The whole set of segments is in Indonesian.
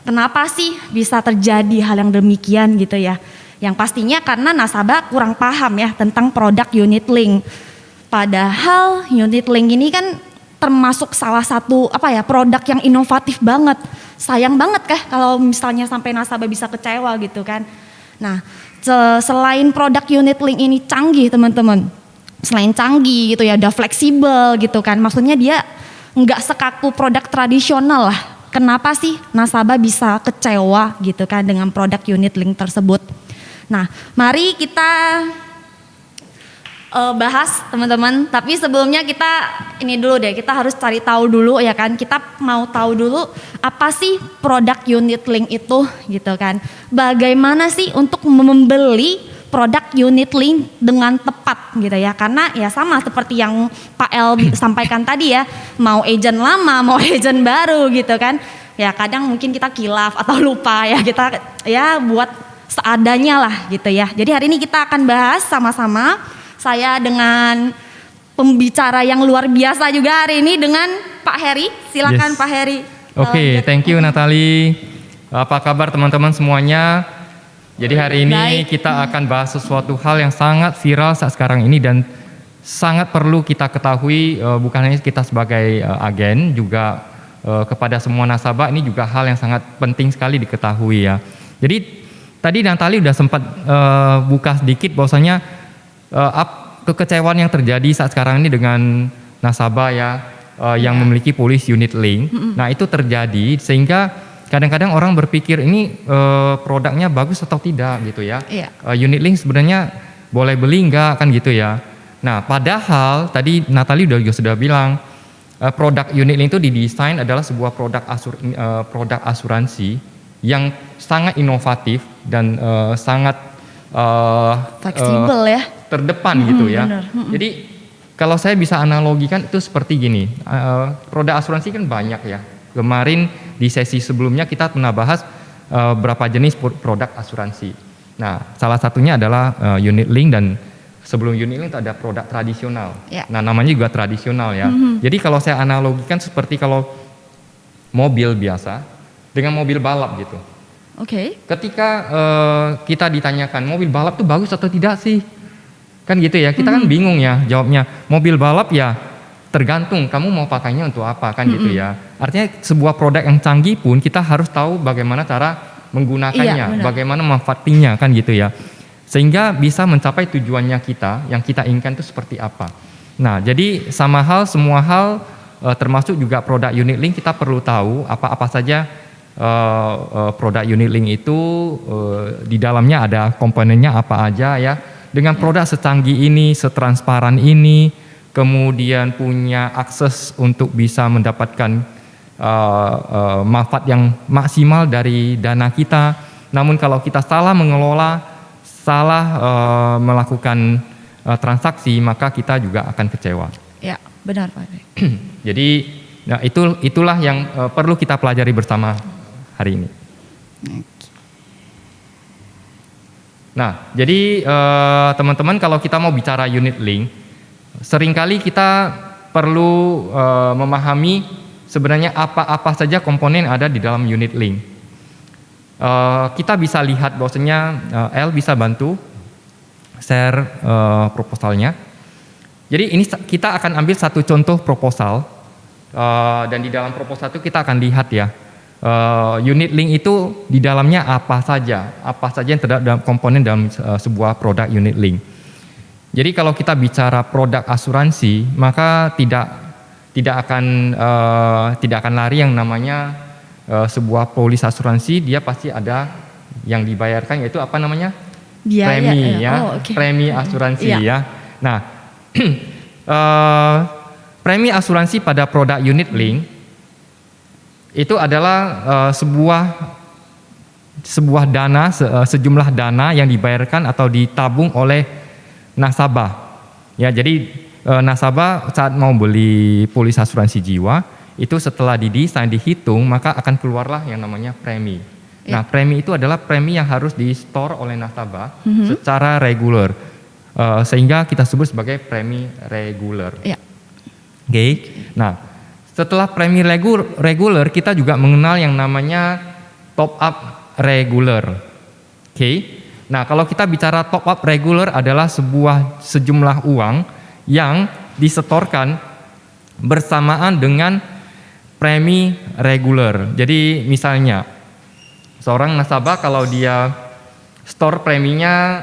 kenapa sih bisa terjadi hal yang demikian gitu ya? Yang pastinya karena nasabah kurang paham ya tentang produk unit link. Padahal unit link ini kan termasuk salah satu produk yang inovatif banget. Sayang banget kalau misalnya sampai nasabah bisa kecewa gitu kan. Nah, selain produk unit link ini canggih teman-teman, selain canggih gitu ya, udah fleksibel gitu kan. Maksudnya dia nggak sekaku produk tradisional lah. Kenapa sih nasabah bisa kecewa gitu kan dengan produk unit link tersebut? Nah, mari kita bahas teman-teman. Tapi sebelumnya kita ini dulu deh, kita harus cari tahu dulu ya kan. Kita mau tahu dulu apa sih produk unit link itu gitu kan. Bagaimana sih untuk membeli produk unit link dengan tepat gitu ya. Karena ya sama seperti yang Pak El sampaikan tadi ya, mau agent lama, mau agent baru gitu kan. Ya kadang mungkin kita kilaf atau lupa ya, kita ya buat seadanya lah gitu ya. Jadi hari ini kita akan bahas sama-sama. Saya dengan pembicara yang luar biasa juga hari ini dengan Pak Heri. Silakan Pak Heri. Oke, thank you Natali. Apa kabar teman-teman semuanya? Jadi hari ini kita akan bahas sesuatu hal yang sangat viral saat sekarang ini dan sangat perlu kita ketahui, bukan hanya kita sebagai agen, juga kepada semua nasabah. Ini juga hal yang sangat penting sekali diketahui ya. Jadi tadi Natali udah sempat buka sedikit bahwasanya kekecewaan yang terjadi saat sekarang ini dengan nasabah ya yang memiliki polis unit link. Nah itu terjadi sehingga kadang-kadang orang berpikir ini produknya bagus atau tidak gitu ya. Unit link sebenarnya boleh beli enggak kan gitu ya. Nah padahal tadi Natali juga sudah bilang produk unit link itu didesain adalah sebuah produk asuransi yang sangat inovatif dan sangat fleksibel ya, terdepan gitu ya. Jadi kalau saya bisa analogikan itu seperti gini, produk asuransi kan banyak ya. Kemarin di sesi sebelumnya kita pernah bahas berapa jenis produk asuransi. Nah salah satunya adalah unit link, dan sebelum unit link itu ada produk tradisional. Nah namanya juga tradisional ya. Jadi kalau saya analogikan seperti kalau mobil biasa dengan mobil balap gitu. Ketika kita ditanyakan mobil balap tuh bagus atau tidak sih? Kan gitu ya, kita kan bingung ya jawabnya. Mobil balap ya tergantung kamu mau pakainya untuk apa kan gitu ya. Artinya sebuah produk yang canggih pun kita harus tahu bagaimana cara menggunakannya, bagaimana memanfaatkannya kan gitu ya. Sehingga bisa mencapai tujuannya kita, yang kita inginkan itu seperti apa. Nah jadi sama hal, semua hal termasuk juga produk unit link kita perlu tahu apa-apa saja produk unit link itu di dalamnya ada komponennya apa aja ya. Dengan produk secanggih ini, setransparan ini, kemudian punya akses untuk bisa mendapatkan manfaat yang maksimal dari dana kita. Namun kalau kita salah mengelola, salah melakukan transaksi, maka kita juga akan kecewa. Ya, benar Pak. Jadi nah itulah yang perlu kita pelajari bersama hari ini. Nah, jadi teman-teman kalau kita mau bicara unit link, seringkali kita perlu memahami sebenarnya apa-apa saja komponen ada di dalam unit link. Kita bisa lihat bahwasanya El bisa bantu share proposalnya. Jadi ini kita akan ambil satu contoh proposal dan di dalam proposal itu kita akan lihat ya. Unit link itu di dalamnya apa saja yang terdapat dalam komponen dalam sebuah produk unit link. Jadi kalau kita bicara produk asuransi, maka tidak akan lari yang namanya sebuah polis asuransi, dia pasti ada yang dibayarkan, yaitu apa namanya? Biaya, premi ya, premi asuransi ya. Nah, premi asuransi pada produk unit link itu adalah sebuah dana, sejumlah dana yang dibayarkan atau ditabung oleh nasabah. Ya, jadi nasabah saat mau beli polis asuransi jiwa itu setelah didesain, dihitung, maka akan keluarlah yang namanya premi. Nah, premi itu adalah premi yang harus di-store oleh nasabah secara reguler, sehingga kita sebut sebagai premi reguler. Nah, setelah premi reguler, kita juga mengenal yang namanya top up regular. Oke. Nah, kalau kita bicara top up regular adalah sejumlah uang yang disetorkan bersamaan dengan premi regular. Jadi misalnya seorang nasabah kalau dia store preminya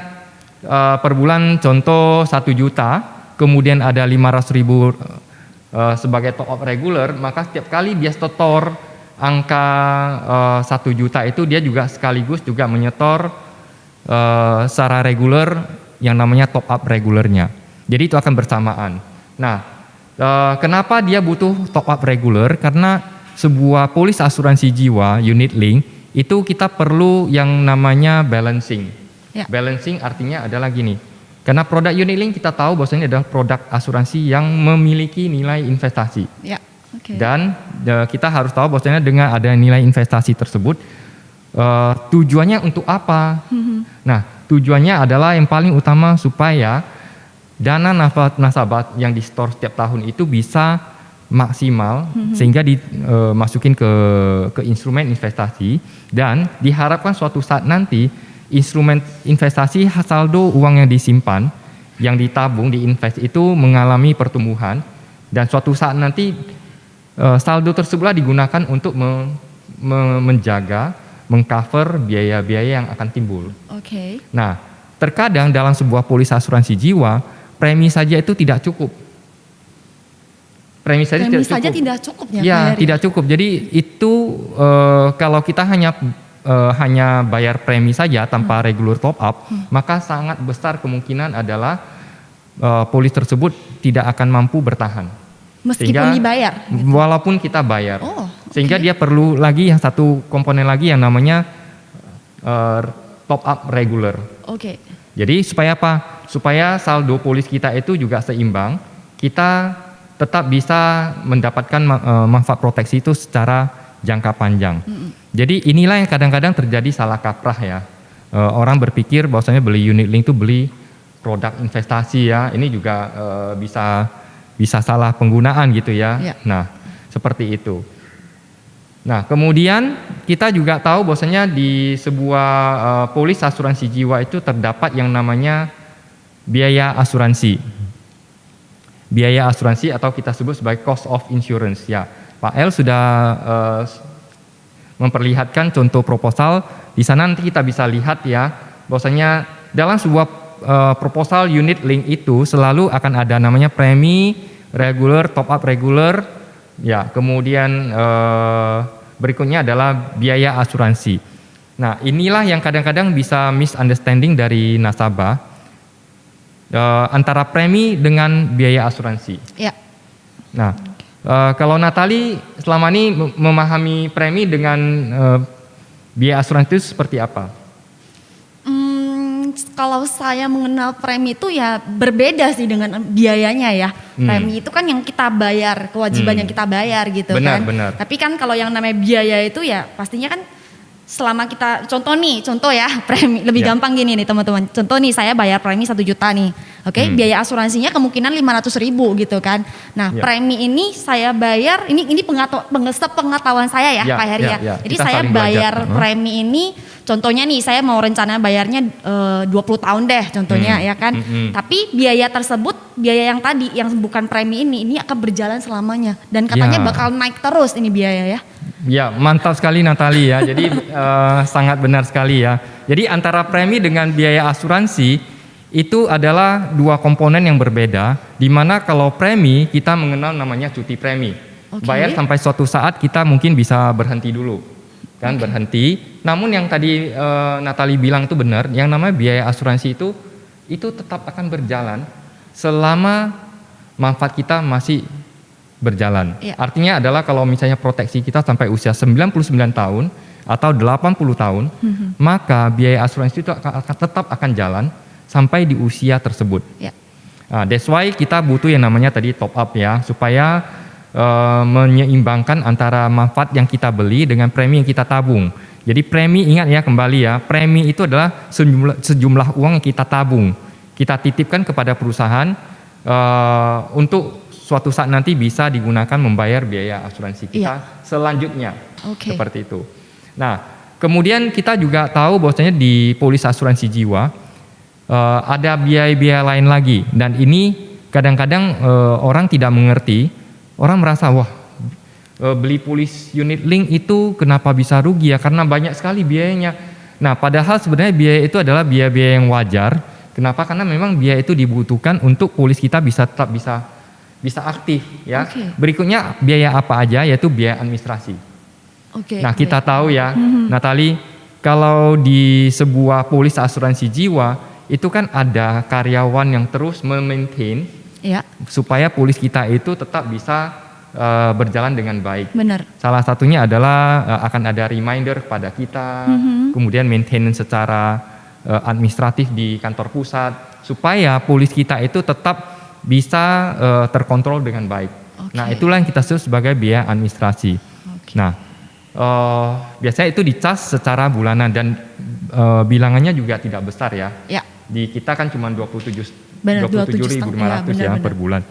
per bulan contoh 1 juta, kemudian ada 500.000 sebagai top up regular, maka setiap kali dia setor angka 1 juta itu dia juga sekaligus juga menyetor secara reguler yang namanya top up regulernya. Jadi itu akan bersamaan. Nah, kenapa dia butuh top up reguler? Karena sebuah polis asuransi jiwa unit link itu kita perlu yang namanya balancing. Ya. Balancing artinya adalah gini. Karena produk unit link kita tahu bahwasanya adalah produk asuransi yang memiliki nilai investasi. Ya. Okay. Dan kita harus tahu bahwasanya dengan ada nilai investasi tersebut tujuannya untuk apa? Nah, tujuannya adalah yang paling utama supaya dana nasabah yang di store setiap tahun itu bisa maksimal sehingga dimasukin ke instrumen investasi, dan diharapkan suatu saat nanti instrumen investasi saldo uang yang disimpan, yang ditabung, diinvest itu mengalami pertumbuhan, dan suatu saat nanti saldo tersebutlah digunakan untuk menjaga, mengcover biaya-biaya yang akan timbul. Oke. Nah, terkadang dalam sebuah polis asuransi jiwa, premi saja itu tidak cukup. Premi saja tidak cukup ya? Ya, tidak cukup. Jadi itu kalau kita hanya bayar premi saja tanpa regular top up, maka sangat besar kemungkinan adalah polis tersebut tidak akan mampu bertahan. Meskipun dibayar? Gitu. Walaupun kita bayar. Oh, sehingga dia perlu lagi yang satu komponen lagi yang namanya top up regular. Oke. Jadi supaya apa? Supaya saldo polis kita itu juga seimbang, kita tetap bisa mendapatkan manfaat proteksi itu secara jangka panjang. Jadi inilah yang kadang-kadang terjadi salah kaprah ya. Orang berpikir bahwasanya beli unit link itu beli produk investasi ya. Ini juga bisa salah penggunaan gitu ya. Ya. Nah, seperti itu. Nah, kemudian kita juga tahu bahwasanya di sebuah polis asuransi jiwa itu terdapat yang namanya biaya asuransi. Biaya asuransi atau kita sebut sebagai cost of insurance ya. Pak El sudah memperlihatkan contoh proposal. Di sana nanti kita bisa lihat ya bahwasanya dalam sebuah proposal unit link itu selalu akan ada namanya premi regular, top up regular, ya. Kemudian berikutnya adalah biaya asuransi. Nah, inilah yang kadang-kadang bisa misunderstanding dari nasabah antara premi dengan biaya asuransi. Ya. Nah, kalau Natali selama ini memahami premi dengan biaya asuransi itu seperti apa? Kalau saya mengenal premi itu ya berbeda sih dengan biayanya ya. Premi itu kan yang kita bayar, kewajiban yang kita bayar gitu. Benar, kan. Benar. Tapi kan kalau yang namanya biaya itu ya pastinya kan selama kita, contoh ya premi, lebih gampang gini nih teman-teman. Contoh nih saya bayar premi 1 juta nih. Oke, biaya asuransinya kemungkinan 500.000 gitu kan. Nah, premi ini saya bayar, ini pengetahuan saya ya Pak Heri ya. Jadi saya bayar premi ini, contohnya nih saya mau rencana bayarnya 20 tahun deh contohnya ya kan. Tapi biaya tersebut, biaya yang tadi yang bukan premi ini akan berjalan selamanya. Dan katanya bakal naik terus ini biaya ya. Ya, mantap sekali Natali ya. Jadi sangat benar sekali ya. Jadi antara premi dengan biaya asuransi itu adalah dua komponen yang berbeda, di mana kalau premi kita mengenal namanya cuti premi. Bayar sampai suatu saat kita mungkin bisa berhenti dulu. Kan berhenti. Namun yang tadi Natali bilang itu benar, yang namanya biaya asuransi itu tetap akan berjalan selama manfaat kita masih berjalan. Ya. Artinya adalah kalau misalnya proteksi kita sampai usia 99 tahun atau 80 tahun, maka biaya asuransi itu tetap akan jalan sampai di usia tersebut. Ya. Nah, that's why kita butuh yang namanya tadi top up ya, supaya menyeimbangkan antara manfaat yang kita beli dengan premi yang kita tabung. Jadi premi, ingat ya kembali ya, premi itu adalah sejumlah uang yang kita tabung, kita titipkan kepada perusahaan untuk suatu saat nanti bisa digunakan membayar biaya asuransi kita selanjutnya. Seperti itu. Nah, kemudian kita juga tahu bahwasanya di polis asuransi jiwa ada biaya-biaya lain lagi, dan ini kadang-kadang orang tidak mengerti. Orang merasa wah, beli polis unit link itu kenapa bisa rugi ya, karena banyak sekali biayanya. Nah, padahal sebenarnya biaya itu adalah biaya-biaya yang wajar. Kenapa? Karena memang biaya itu dibutuhkan untuk polis kita bisa tetap bisa aktif ya. Berikutnya biaya apa aja, yaitu biaya administrasi. Nah, kita tahu ya, Natali, kalau di sebuah polis asuransi jiwa itu kan ada karyawan yang terus memaintain supaya polis kita itu tetap bisa berjalan dengan baik. Benar. Salah satunya adalah akan ada reminder kepada kita, kemudian maintenance secara administratif di kantor pusat supaya polis kita itu tetap bisa terkontrol dengan baik. Nah, itulah yang kita sebut sebagai biaya administrasi. Nah, biasanya itu dicas secara bulanan dan bilangannya juga tidak besar ya. Di kita kan cuma 27.500 ya per bulan.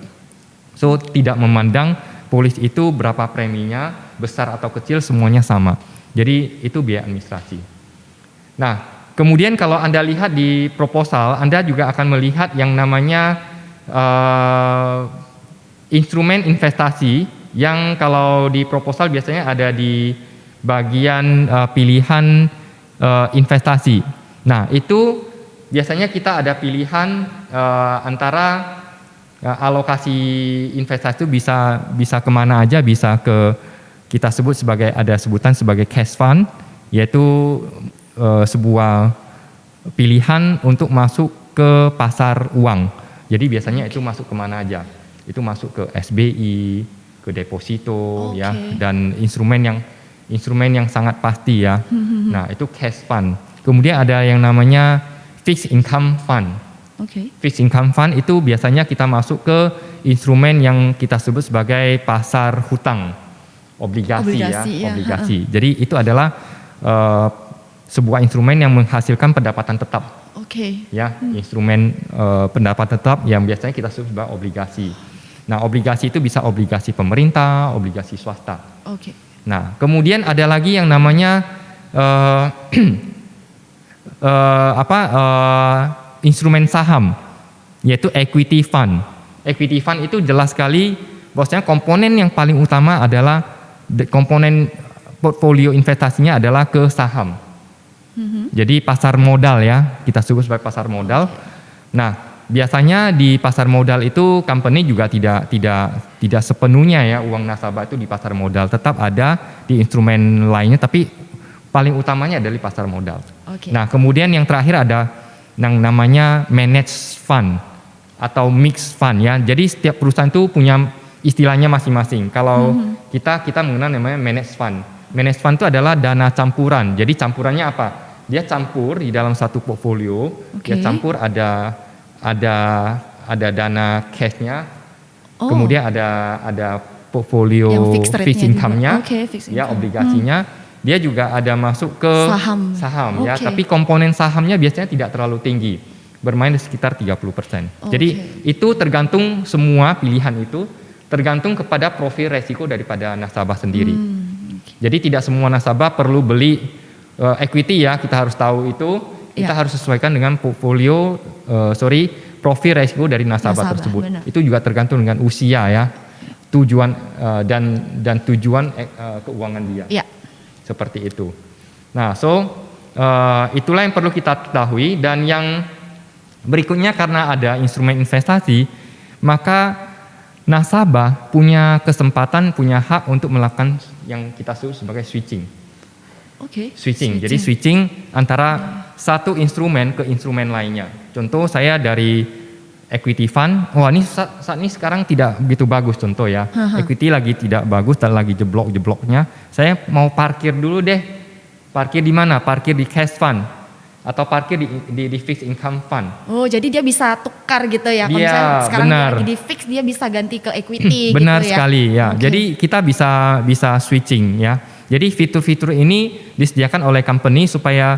So tidak memandang polis itu berapa preminya, besar atau kecil semuanya sama. Jadi itu biaya administrasi. Nah, kemudian kalau Anda lihat di proposal, Anda juga akan melihat yang namanya instrumen investasi yang kalau di proposal biasanya ada di bagian pilihan investasi. Nah, itu biasanya kita ada pilihan antara alokasi investasi itu bisa kemana aja, bisa ke kita sebut sebagai, ada sebutan sebagai cash fund, yaitu sebuah pilihan untuk masuk ke pasar uang. Jadi biasanya itu masuk kemana aja? Itu masuk ke SBI, ke deposito ya, dan instrumen yang sangat pasti ya. Nah, itu cash fund. Kemudian ada yang namanya fixed income fund. Fixed income fund itu biasanya kita masuk ke instrumen yang kita sebut sebagai pasar hutang, obligasi. Jadi itu adalah sebuah instrumen yang menghasilkan pendapatan tetap. Ya, instrumen pendapatan tetap yang biasanya kita sebut sebagai obligasi. Nah, obligasi itu bisa obligasi pemerintah, obligasi swasta. Nah, kemudian ada lagi yang namanya instrumen saham, yaitu equity fund. Equity fund itu jelas sekali bahwasanya komponen yang paling utama adalah komponen portfolio investasinya adalah ke saham. Jadi pasar modal ya, kita sebut sebagai pasar modal. Nah, biasanya di pasar modal itu company juga tidak sepenuhnya ya uang nasabah itu di pasar modal, tetap ada di instrumen lainnya, tapi paling utamanya adalah di pasar modal. Nah, kemudian yang terakhir ada yang namanya managed fund atau mixed fund ya. Jadi setiap perusahaan itu punya istilahnya masing-masing. Kalau kita mengenal namanya managed fund. Managed fund itu adalah dana campuran. Jadi campurannya apa? Dia campur di dalam satu portfolio. Dia campur ada dana cashnya, kemudian ada portfolio fixed income-nya, ya obligasinya, dia juga ada masuk ke saham ya, tapi komponen sahamnya biasanya tidak terlalu tinggi, bermain di sekitar 30%. Jadi itu tergantung, semua pilihan itu tergantung kepada profil resiko daripada nasabah sendiri. Jadi tidak semua nasabah perlu beli equity ya, kita harus tahu itu. Kita harus sesuaikan dengan portfolio, profil resiko dari nasabah tersebut. Benar. Itu juga tergantung dengan usia ya, tujuan dan tujuan keuangan dia. Seperti itu. Nah, itulah yang perlu kita ketahui. Dan yang berikutnya, karena ada instrumen investasi, maka nasabah punya kesempatan, punya hak untuk melakukan yang kita sebut sebagai switching. Switching. Jadi switching antara satu instrumen ke instrumen lainnya. Contoh, saya dari equity fund, ini saat ini sekarang tidak begitu bagus contoh ya. Equity lagi tidak bagus dan lagi jeblok-jebloknya. Saya mau parkir dulu deh. Parkir di mana? Parkir di cash fund atau parkir di fixed income fund. Jadi dia bisa tukar gitu ya. Kalau misalnya sekarang dia lagi di fix, dia bisa ganti ke equity benar gitu ya. Sekali ya. Jadi kita bisa switching ya. Jadi fitur-fitur ini disediakan oleh company supaya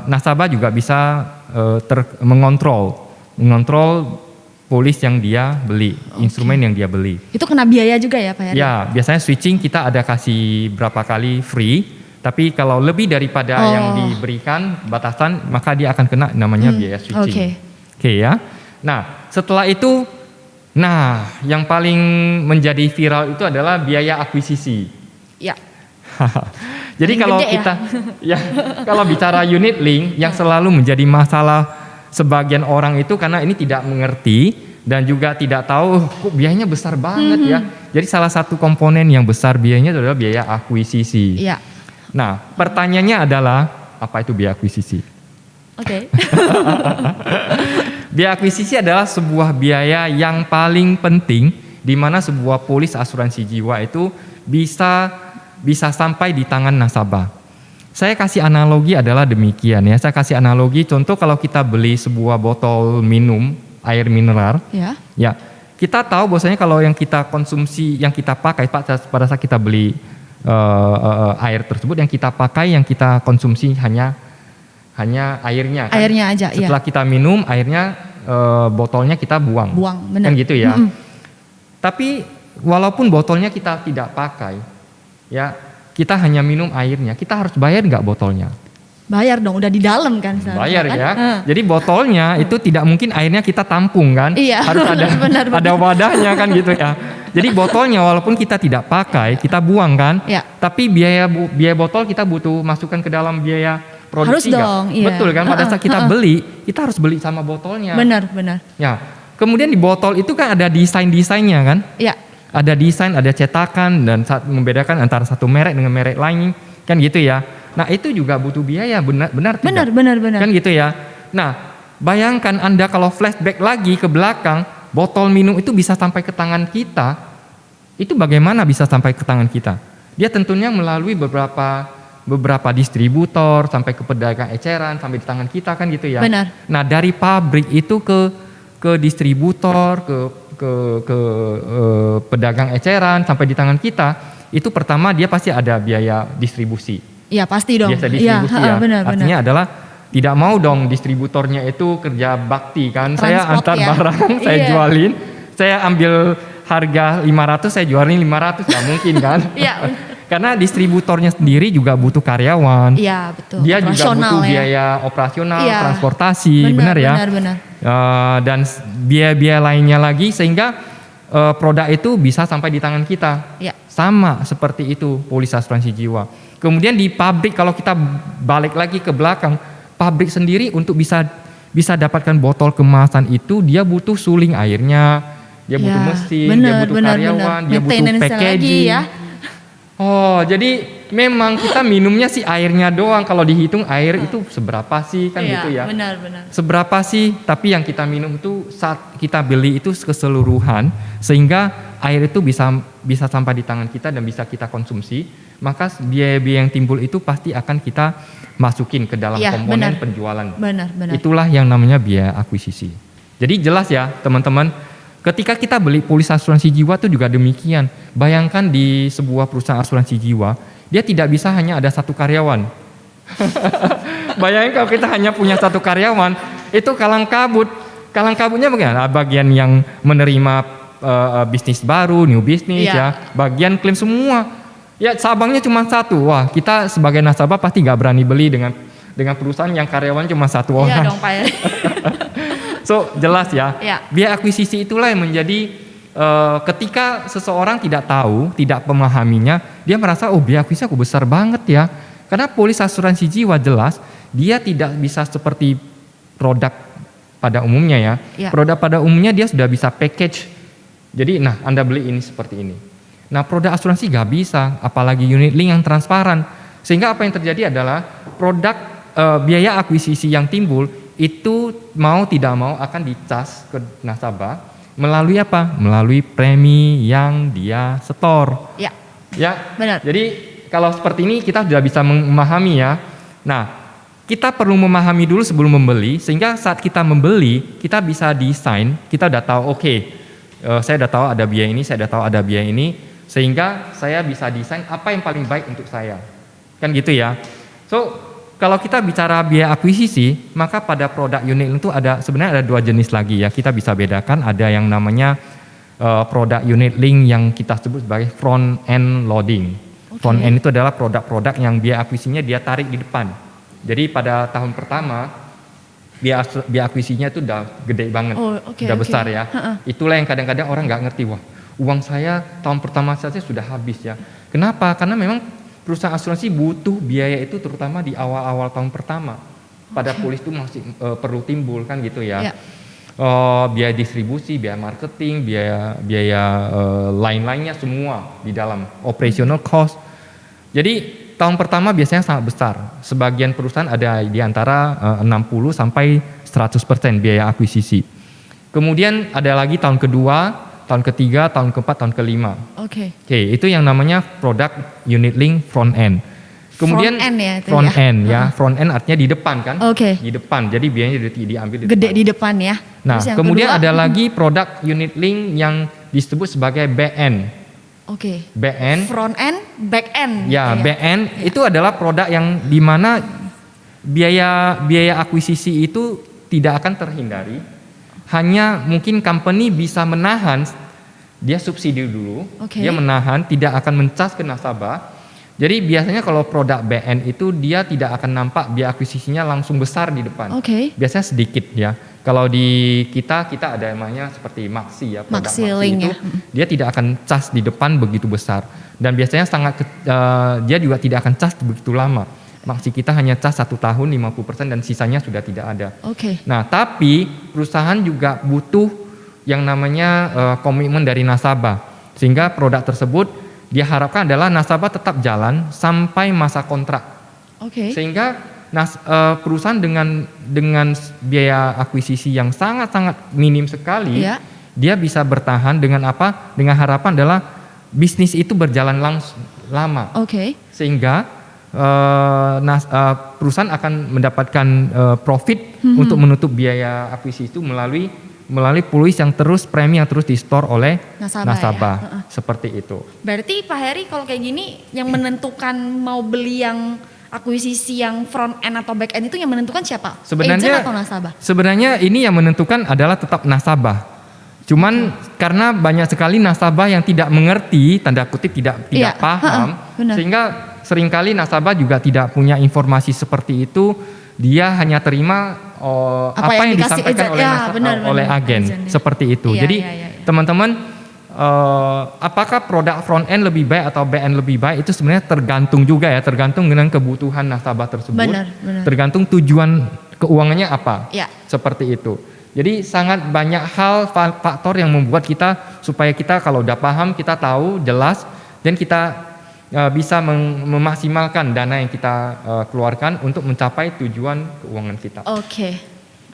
nasabah juga bisa mengontrol polis yang dia beli, instrumen yang dia beli. Itu kena biaya juga ya Pak Heri? Ya, biasanya switching kita ada kasih berapa kali free, Tapi kalau lebih daripada yang diberikan batasan, maka dia akan kena namanya biaya switching. Oke ya. Nah, setelah itu, yang paling menjadi viral itu adalah biaya akuisisi. Ya. Jadi kalau kita kalau bicara unit link yang selalu menjadi masalah sebagian orang itu karena ini tidak mengerti dan juga tidak tahu kok biayanya besar banget ya. Jadi salah satu komponen yang besar biayanya adalah biaya akuisisi. Iya. Nah, pertanyaannya adalah apa itu biaya akuisisi? Oke. Biaya akuisisi adalah sebuah biaya yang paling penting di mana sebuah polis asuransi jiwa itu bisa sampai di tangan nasabah. Saya kasih analogi adalah demikian ya. Saya kasih analogi contoh kalau kita beli sebuah botol minum air mineral. Ya. Kita tahu bahwasanya kalau yang kita konsumsi, yang kita pakai pada saat kita beli air tersebut, yang kita pakai, yang kita konsumsi hanya airnya. Kan? Airnya aja. Setelah kita minum airnya, botolnya kita buang. Benar. Kan gitu ya. Tapi walaupun botolnya kita tidak pakai, ya kita hanya minum airnya, kita harus bayar nggak botolnya? Bayar dong, udah di dalam kan. Bayar kan? Ya. Jadi botolnya itu tidak mungkin airnya kita tampung kan? Iya. Harus ada ada wadahnya kan gitu ya. Jadi botolnya walaupun kita tidak pakai, kita buang kan? Ya. Tapi biaya botol kita butuh masukkan ke dalam biaya produksi. Harus dong, iya. Betul kan? Pada saat kita beli, kita harus beli sama botolnya. Benar. Ya. Kemudian di botol itu kan ada desainnya kan? Iya. Ada desain, ada cetakan dan membedakan antara satu merek dengan merek lain kan gitu ya. Nah, itu juga butuh biaya, benar tidak? Benar. Kan gitu ya. Nah, bayangkan Anda kalau flashback lagi ke belakang, botol minum itu bisa sampai ke tangan kita. Itu bagaimana bisa sampai ke tangan kita? Dia tentunya melalui beberapa distributor sampai ke pedagang eceran sampai di tangan kita kan gitu ya. Benar. Nah, dari pabrik itu ke distributor, ke pedagang eceran sampai di tangan kita, itu pertama dia pasti ada biaya distribusi. Iya pasti dong. Biasa distribusi ya. Benar. Artinya adalah tidak mau dong distributornya itu kerja bakti kan. Transport, saya antar barang, saya jualin, saya ambil harga 500, saya jualin 500, nggak mungkin kan. Iya. Karena distributornya sendiri juga butuh karyawan. Iya betul. Dia juga butuh biaya operasional, transportasi, benar ya. Benar. Dan biaya-biaya lainnya lagi sehingga produk itu bisa sampai di tangan kita. Ya. Sama seperti itu polis asuransi jiwa. Kemudian di pabrik kalau kita balik lagi ke belakang, pabrik sendiri untuk bisa dapatkan botol kemasan itu dia butuh suling airnya, dia butuh mesin, dia butuh karyawan, dia butuh packaging. Ya. Oh, jadi memang kita minumnya sih airnya doang. Kalau dihitung air itu seberapa sih kan gitu ya. Benar. Seberapa sih, tapi yang kita minum itu saat kita beli itu keseluruhan sehingga air itu bisa sampai di tangan kita dan bisa kita konsumsi, maka biaya-biaya yang timbul itu pasti akan kita masukin ke dalam komponen penjualan. Benar. Itulah yang namanya biaya akuisisi. Jadi jelas ya teman-teman. Ketika kita beli polis asuransi jiwa itu juga demikian. Bayangkan di sebuah perusahaan asuransi jiwa, dia tidak bisa hanya ada satu karyawan. Bayangkan kalau kita hanya punya satu karyawan, itu kalang kabut. Kalang kabutnya bagaimana? Bagian yang menerima bisnis baru, new bisnis ya. Bagian klaim semua. Ya cabangnya cuma satu. Wah, kita sebagai nasabah pasti nggak berani beli dengan perusahaan yang karyawan cuma satu orang. Iya dong Pak ya. So jelas ya, biaya akuisisi itulah yang menjadi ketika seseorang tidak tahu, tidak memahaminya, dia merasa biaya akuisisi aku besar banget ya. Karena polis asuransi jiwa jelas dia tidak bisa seperti produk pada umumnya ya. Produk pada umumnya dia sudah bisa package. Jadi Anda beli ini seperti ini. Nah produk asuransi gak bisa, apalagi unit link yang transparan. Sehingga apa yang terjadi adalah produk biaya akuisisi yang timbul itu mau tidak mau akan dicas ke nasabah melalui apa? Melalui premi yang dia setor. Ya, benar. Jadi kalau seperti ini kita sudah bisa memahami ya. Nah, kita perlu memahami dulu sebelum membeli sehingga saat kita membeli kita bisa desain, kita udah tahu saya udah tahu ada biaya ini, saya udah tahu ada biaya ini sehingga saya bisa desain apa yang paling baik untuk saya. Kan gitu ya. So kalau kita bicara biaya akuisisi, maka pada produk unit link itu sebenarnya ada dua jenis lagi ya. Kita bisa bedakan, ada yang namanya produk unit link yang kita sebut sebagai front end loading. Front end itu adalah produk-produk yang biaya akuisisinya dia tarik di depan. Jadi pada tahun pertama biaya akuisisinya itu udah gede banget, udah besar ya. Itulah yang kadang-kadang orang nggak ngerti, wah uang saya tahun pertama saja sudah habis ya. Kenapa? Karena memang perusahaan asuransi butuh biaya itu terutama di awal-awal tahun pertama. Pada polis itu masih perlu timbul kan gitu ya. Biaya distribusi, biaya marketing, biaya lain-lainnya semua di dalam operational cost. Jadi tahun pertama biasanya sangat besar. Sebagian perusahaan ada di antara 60 sampai 100% biaya akuisisi. Kemudian ada lagi tahun kedua, tahun ketiga, tahun keempat, tahun kelima. Oke, itu yang namanya product unit link front end. Kemudian front end ya, front end artinya di depan kan? Di depan. Jadi biayanya diambil di depan. Gede di depan ya. Nah, kemudian kedua, ada lagi produk unit link yang disebut sebagai back end. Back end. Front end, back end. Ya, back end itu adalah produk yang dimana biaya akuisisi itu tidak akan terhindari. Hanya mungkin company bisa menahan, dia subsidi dulu, dia menahan, tidak akan mencas ke nasabah. Jadi biasanya kalau produk BN itu dia tidak akan nampak biaya akuisisinya langsung besar di depan. Biasanya sedikit ya. Kalau di kita ada namanya seperti Maxi ya, produk Maxi itu dia tidak akan cas di depan begitu besar. Dan biasanya dia juga tidak akan cas begitu lama. Maxi kita hanya cas 1 tahun 50% dan sisanya sudah tidak ada. Nah, tapi perusahaan juga butuh yang namanya komitmen dari nasabah. Sehingga produk tersebut diharapkan adalah nasabah tetap jalan sampai masa kontrak. Sehingga perusahaan dengan biaya akuisisi yang sangat-sangat minim sekali, dia bisa bertahan dengan apa? Dengan harapan adalah bisnis itu berjalan lama. Sehingga perusahaan akan mendapatkan profit untuk menutup biaya akuisisi itu melalui polis yang terus premi yang terus di-store oleh nasabah. Seperti itu. Berarti Pak Heri kalau kayak gini yang menentukan mau beli yang akuisisi yang front end atau back end itu yang menentukan siapa? Agent atau nasabah? Sebenarnya ini yang menentukan adalah tetap nasabah. Cuman karena banyak sekali nasabah yang tidak mengerti, tanda kutip tidak paham, sehingga seringkali nasabah juga tidak punya informasi seperti itu. Dia hanya terima apa yang disampaikan oleh agen. Seperti itu. Jadi teman-teman, apakah produk front end lebih baik atau back end lebih baik itu sebenarnya tergantung juga ya, tergantung dengan kebutuhan nasabah tersebut, tergantung tujuan keuangannya apa, seperti itu. Jadi sangat banyak hal faktor yang membuat kita supaya kita kalau udah paham, kita tahu jelas dan kita bisa memaksimalkan dana yang kita keluarkan untuk mencapai tujuan keuangan kita.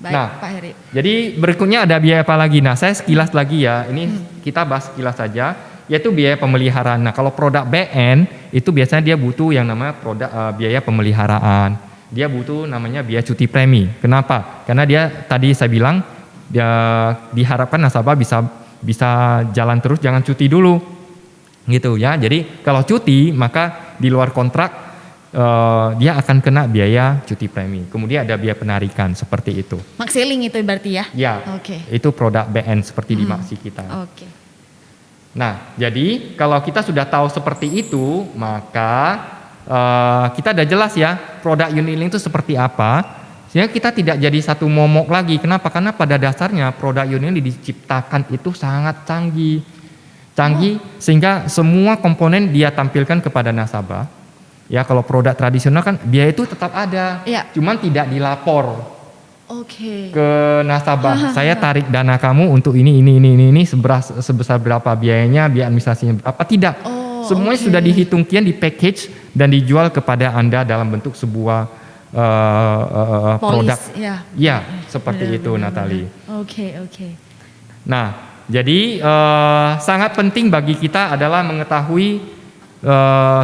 Baik, nah, Pak Heri. Jadi berikutnya ada biaya apa lagi? Nah, saya sekilas lagi ya. Ini kita bahas sekilas saja, yaitu biaya pemeliharaan. Nah, kalau produk BN itu biasanya dia butuh yang namanya biaya pemeliharaan. Dia butuh namanya biaya cuti premi. Kenapa? Karena dia tadi saya bilang dia diharapkan nasabah bisa jalan terus, jangan cuti dulu. Gitu ya. Jadi kalau cuti maka di luar kontrak dia akan kena biaya cuti premi. Kemudian ada biaya penarikan seperti itu. Maxi Link itu berarti ya? Ya. Itu produk BN seperti di Maxi kita. Nah, jadi kalau kita sudah tahu seperti itu, maka kita udah jelas ya produk unit link itu seperti apa. Sehingga kita tidak jadi satu momok lagi. Kenapa? Karena pada dasarnya produk unit link diciptakan itu sangat canggih sehingga semua komponen dia tampilkan kepada nasabah. Ya, kalau produk tradisional kan biaya itu tetap ada, cuman tidak dilapor ke nasabah. Saya tarik dana kamu untuk ini sebesar berapa biayanya, biaya administrasinya berapa, tidak. Semuanya sudah dihitung kian, di package dan dijual kepada Anda dalam bentuk sebuah produk. Ya, seperti itu, Natali. Nah, jadi sangat penting bagi kita adalah mengetahui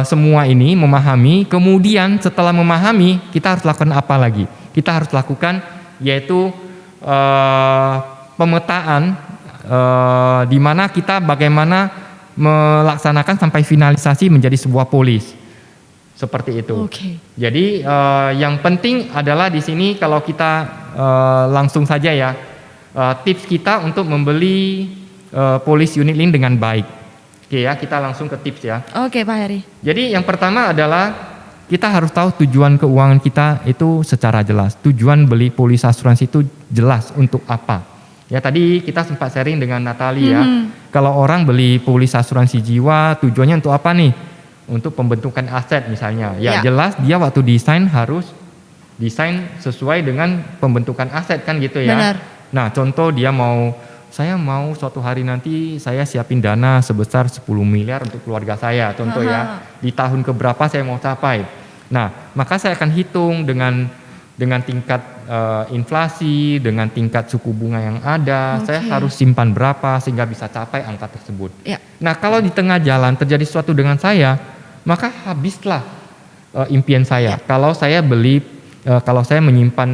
semua ini, memahami. Kemudian setelah memahami, kita harus lakukan apa lagi? Kita harus lakukan yaitu pemetaan di mana kita bagaimana melaksanakan sampai finalisasi menjadi sebuah polis. Seperti itu. Jadi yang penting adalah di sini kalau kita langsung saja ya, tips kita untuk membeli polis unit link dengan baik. Oke ya, kita langsung ke tips ya. Oke Pak Heri. Jadi yang pertama adalah kita harus tahu tujuan keuangan kita itu secara jelas. Tujuan beli polis asuransi itu jelas untuk apa. Ya tadi kita sempat sharing dengan Natali ya. Kalau orang beli polis asuransi jiwa tujuannya untuk apa nih? Untuk pembentukan aset misalnya. Ya jelas dia waktu desain harus desain sesuai dengan pembentukan aset kan gitu ya. Benar. Nah contoh saya mau suatu hari nanti saya siapin dana sebesar 10 miliar untuk keluarga saya, contoh ya. Di tahun keberapa saya mau capai. Nah, maka saya akan hitung dengan tingkat inflasi, dengan tingkat suku bunga yang ada, saya harus simpan berapa sehingga bisa capai angka tersebut. Ya. Nah, kalau di tengah jalan terjadi sesuatu dengan saya, maka habislah impian saya. Kalau saya menyimpan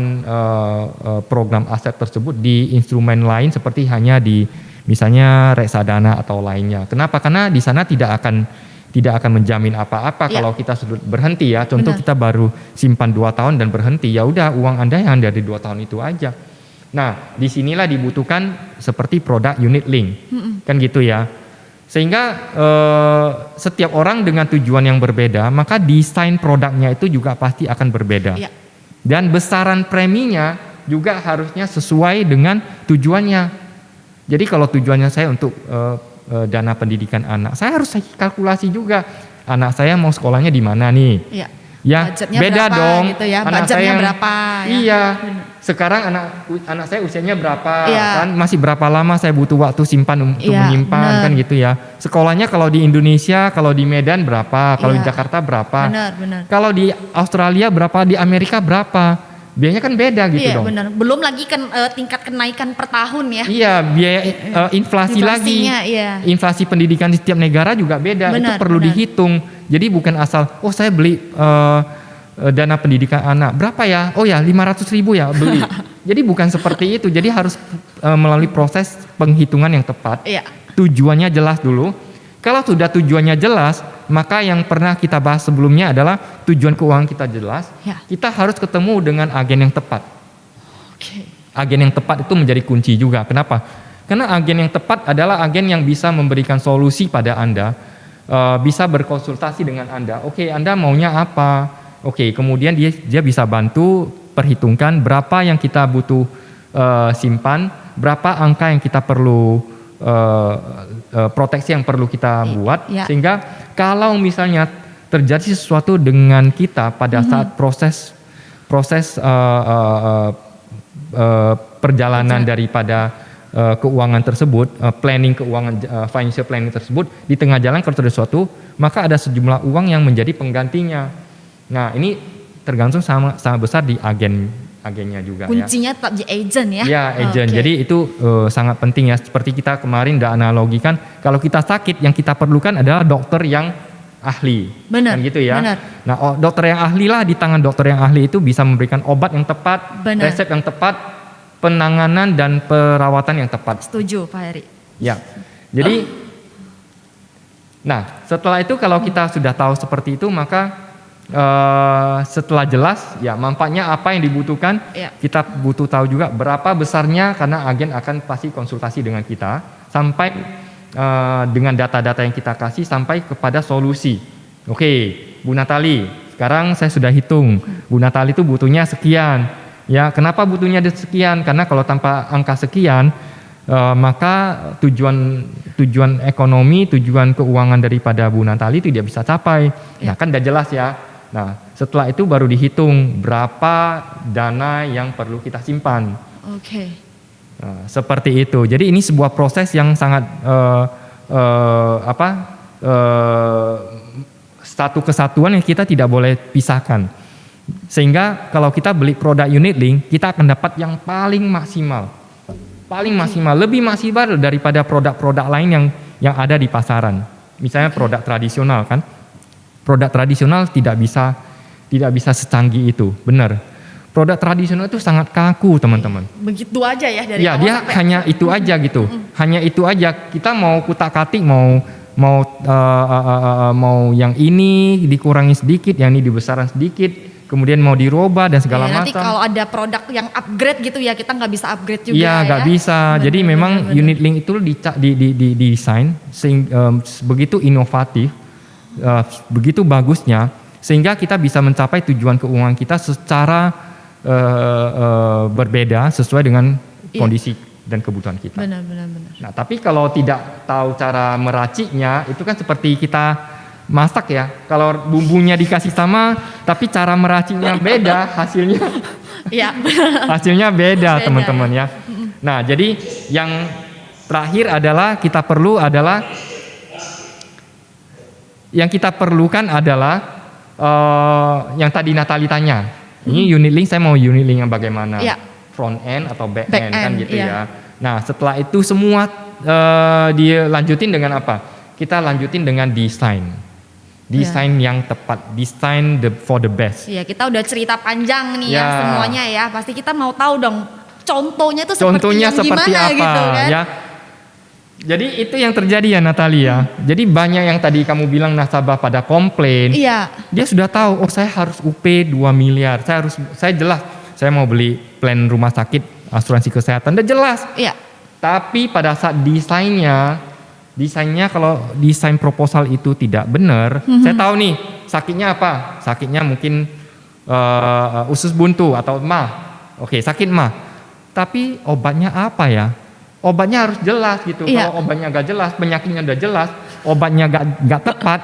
program aset tersebut di instrumen lain seperti hanya di misalnya reksadana atau lainnya. Kenapa? Karena di sana tidak akan menjamin apa-apa kalau kita sudah berhenti ya. Contoh kita baru simpan 2 tahun dan berhenti, ya udah uang Anda yang dari 2 tahun itu aja. Nah, disinilah dibutuhkan seperti produk unit link. Kan gitu ya. Sehingga setiap orang dengan tujuan yang berbeda, maka desain produknya itu juga pasti akan berbeda. Ya. Dan besaran preminya juga harusnya sesuai dengan tujuannya. Jadi kalau tujuannya saya untuk dana pendidikan anak, saya harus kalkulasi juga. Anak saya mau sekolahnya di mana nih? Ya budgetnya beda berapa, dong. Gitu ya. Anak budgetnya saya berapa? Iya. Sekarang anak saya usianya berapa? Kan masih berapa lama saya butuh waktu simpan untuk menyimpan kan gitu ya. Sekolahnya kalau di Indonesia, kalau di Medan berapa? Kalau di Jakarta berapa? Benar. Kalau di Australia berapa? Di Amerika berapa? Biayanya kan beda gitu dong. Iya benar. Belum lagi tingkat kenaikan per tahun ya. Iya, biaya inflasi lagi. Iya. Inflasi pendidikan di setiap negara juga beda. Itu perlu dihitung. Jadi bukan asal, saya beli dana pendidikan anak. Berapa ya? Oh ya 500.000 ya beli. Jadi bukan seperti itu. Jadi harus melalui proses penghitungan yang tepat. Iya. Tujuannya jelas dulu. Kalau sudah tujuannya jelas, maka yang pernah kita bahas sebelumnya adalah tujuan keuangan kita jelas. Kita harus ketemu dengan agen yang tepat. Agen yang tepat itu menjadi kunci juga. Kenapa? Karena agen yang tepat adalah agen yang bisa memberikan solusi pada Anda, bisa berkonsultasi dengan Anda. Anda maunya apa? Kemudian dia bisa bantu perhitungkan berapa yang kita butuh simpan, berapa angka yang kita perlu proteksi yang perlu kita buat, sehingga kalau misalnya terjadi sesuatu dengan kita pada saat proses perjalanan daripada keuangan tersebut, planning keuangan, financial planning tersebut, di tengah jalan kalau terjadi sesuatu, maka ada sejumlah uang yang menjadi penggantinya. Nah, ini tergantung sangat besar di agennya juga. Kuncinya tetap di agent ya. Ya, agent. Jadi itu sangat penting ya. Seperti kita kemarin udah analogikan, kalau kita sakit yang kita perlukan adalah dokter yang ahli. Benar. Kan gitu ya. Benar. Nah, dokter yang ahli lah, di tangan dokter yang ahli itu bisa memberikan obat yang tepat, resep yang tepat, penanganan dan perawatan yang tepat. Setuju, Pak Heri. Ya. Jadi nah, setelah itu kalau kita sudah tahu seperti itu, maka setelah jelas ya manfaatnya apa yang dibutuhkan, kita butuh tahu juga berapa besarnya, karena agen akan pasti konsultasi dengan kita sampai dengan data-data yang kita kasih sampai kepada solusi. Bu Natali, sekarang saya sudah hitung Bu Natali itu butuhnya sekian. Ya, kenapa butuhnya sekian? Karena kalau tanpa angka sekian, maka tujuan ekonomi, tujuan keuangan daripada Bu Natali tidak bisa capai. Nah, kan udah jelas ya. Nah, setelah itu baru dihitung berapa dana yang perlu kita simpan. Nah, seperti itu. Jadi ini sebuah proses yang sangat satu kesatuan yang kita tidak boleh pisahkan. Sehingga kalau kita beli produk unit link, kita akan dapat yang paling maksimal. Lebih maksimal daripada produk-produk lain yang ada di pasaran. Misalnya produk tradisional kan. Produk tradisional tidak bisa secanggih itu, benar. Produk tradisional itu sangat kaku, teman-teman. Begitu aja ya dari awal dia sampai hanya itu aja gitu. Hanya itu aja. Kita mau kutak-katik, mau yang ini dikurangi sedikit, yang ini dibesarkan sedikit. kemudian mau dirubah dan segala Nanti macam. kalau ada produk yang upgrade gitu ya, kita nggak bisa upgrade juga Iya, nggak bisa. Jadi memang unit link itu didesain begitu inovatif, begitu bagusnya, sehingga kita bisa mencapai tujuan keuangan kita secara berbeda sesuai dengan kondisi dan kebutuhan kita. Benar. Nah, tapi kalau tidak tahu cara meraciknya, itu kan seperti kita masak ya. Kalau bumbunya dikasih sama, tapi cara meraciknya beda, hasilnya. Iya. Hasilnya beda, teman-teman ya. Nah, jadi yang terakhir adalah yang kita perlukan adalah yang tadi Natali tanya. Ini unit link, saya mau unit link yang bagaimana? Iya. Front end atau back Back end kan end, gitu iya. ya. Nah, setelah itu semua dilanjutin dengan apa? Kita lanjutin dengan desain. Desain yang tepat, desain for the best. Iya, kita udah cerita panjang nih ya Ya. semuanya ya. Pasti kita mau tahu dong contohnya tuh Contohnya seperti seperti gimana apa gitu kan. ya? Jadi itu yang terjadi ya Natalia. Jadi banyak yang tadi kamu bilang nasabah pada komplain. Iya. Dia sudah tahu, oh saya harus UP 2 miliar. Saya jelas, saya mau beli plan rumah sakit, asuransi kesehatan, udah jelas. Iya. Tapi pada saat desainnya kalau desain proposal itu tidak benar, saya tahu nih sakitnya apa? Sakitnya mungkin usus buntu atau MAH. Oke, sakit MAH. Tapi obatnya apa ya? Obatnya harus jelas gitu. Iya. Kalau obatnya gak jelas, penyakitnya udah jelas, obatnya gak tepat,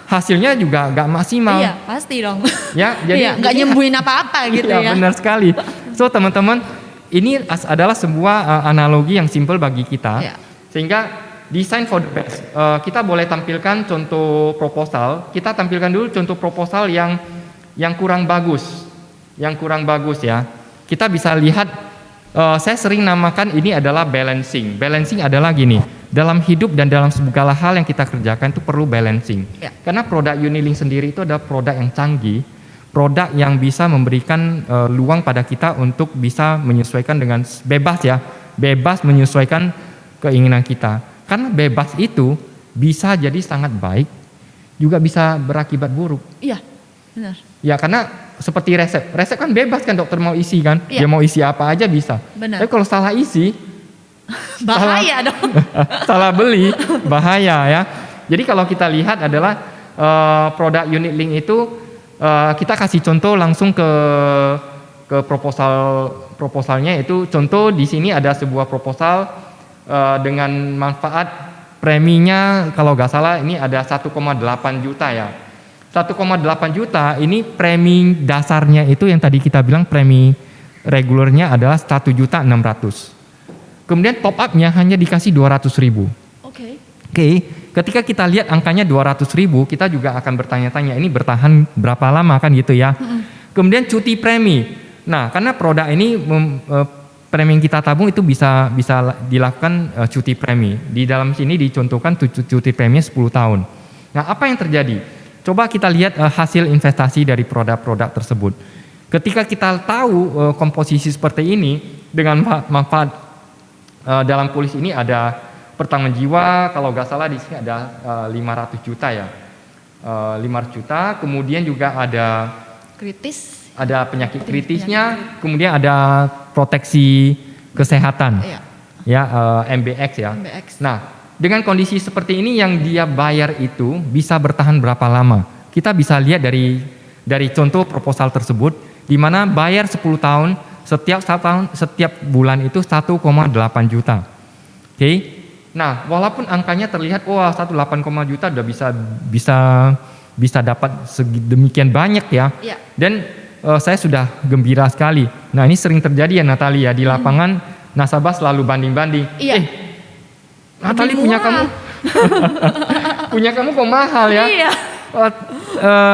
hasilnya juga gak maksimal. Iya, pasti dong. Ya, jadi nggak nyembuhin apa-apa gitu ya. Benar sekali. So teman-teman, ini adalah sebuah analogi yang simpel bagi kita, Iya. sehingga design for the best. Kita boleh tampilkan contoh proposal. Kita tampilkan dulu contoh proposal yang kurang bagus, ya. Kita bisa lihat. Saya sering namakan ini adalah balancing. Balancing adalah gini. Dalam hidup dan dalam segala hal yang kita kerjakan itu perlu balancing. Ya. Karena produk Unilink sendiri itu adalah produk yang canggih, produk yang bisa memberikan luang pada kita untuk bisa menyesuaikan dengan bebas menyesuaikan keinginan kita. Karena bebas itu bisa jadi sangat baik, juga bisa berakibat buruk. Iya, benar. Ya karena seperti resep kan bebas kan dokter mau isi kan, Iya. dia mau isi apa aja bisa. Benar. Tapi kalau salah isi, Bahaya dong. salah beli, bahaya ya. Jadi kalau kita lihat adalah produk unit link itu kita kasih contoh langsung ke proposalnya itu. Contoh di sini ada sebuah proposal dengan manfaat preminya kalau nggak salah ini ada 1,8 juta ya. 1,8 juta ini premi dasarnya itu yang tadi kita bilang premi regulernya adalah 1.600.000. Kemudian top up-nya hanya dikasih 200.000. Oke. Oke, ketika kita lihat angkanya 200.000, kita juga akan bertanya-tanya ini bertahan berapa lama kan gitu ya. Kemudian cuti premi. Nah, karena produk ini premi yang kita tabung itu bisa dilakukan cuti premi. Di dalam sini dicontohkan cuti premi 10 tahun. Nah, apa yang terjadi? Coba kita lihat hasil investasi dari produk-produk tersebut. Ketika kita tahu komposisi seperti ini dengan manfaat dalam polis ini ada pertanggungan jiwa, kalau nggak salah di sini ada 500 juta ya, 500 juta. Kemudian juga ada Kritis. Ada penyakit kritisnya, kemudian ada proteksi kesehatan, Iya. ya MBX ya. MBX. Nah, dengan kondisi seperti ini yang dia bayar itu bisa bertahan berapa lama? Kita bisa lihat dari contoh proposal tersebut, di mana bayar 10 tahun, setiap bulan itu 1,8 juta. Oke. Nah, walaupun angkanya terlihat wah 1,8 juta udah bisa dapat sedemikian banyak ya. Iya. Dan saya sudah gembira sekali. Nah, ini sering terjadi ya Natalia di lapangan nasabah selalu banding-banding. Iya. Natali Lebih punya murah. punya kamu kok mahal ya. Iya.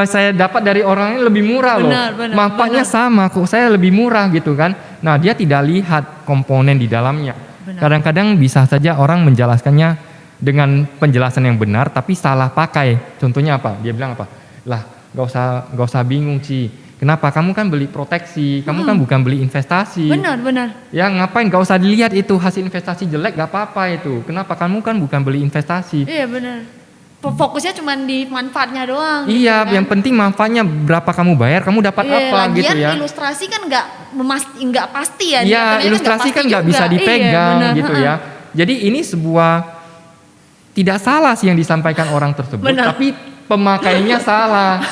Saya dapat dari orang ini lebih murah loh. Benar, Manfaatnya sama kok, saya lebih murah gitu kan. Nah, dia tidak lihat komponen di dalamnya. Benar. Kadang-kadang bisa saja orang menjelaskannya dengan penjelasan yang benar tapi salah pakai. Contohnya apa? Dia bilang apa? Lah, gak usah bingung sih. Kenapa? Kamu kan beli proteksi, kamu kan bukan beli investasi. Benar. Ya ngapain? Gak usah dilihat itu hasil investasi jelek, gak apa-apa itu. Kenapa? Kamu kan bukan beli investasi. Iya benar. fokusnya cuma di manfaatnya doang. Iya, gitu kan. yang penting manfaatnya berapa kamu bayar, kamu dapat apa gitu ya. Ilustrasi kan nggak pasti ya. Iya, ilustrasi kan nggak bisa dipegang gitu ya. Jadi ini sebuah tidak salah sih yang disampaikan orang tersebut, tapi pemakaiannya salah.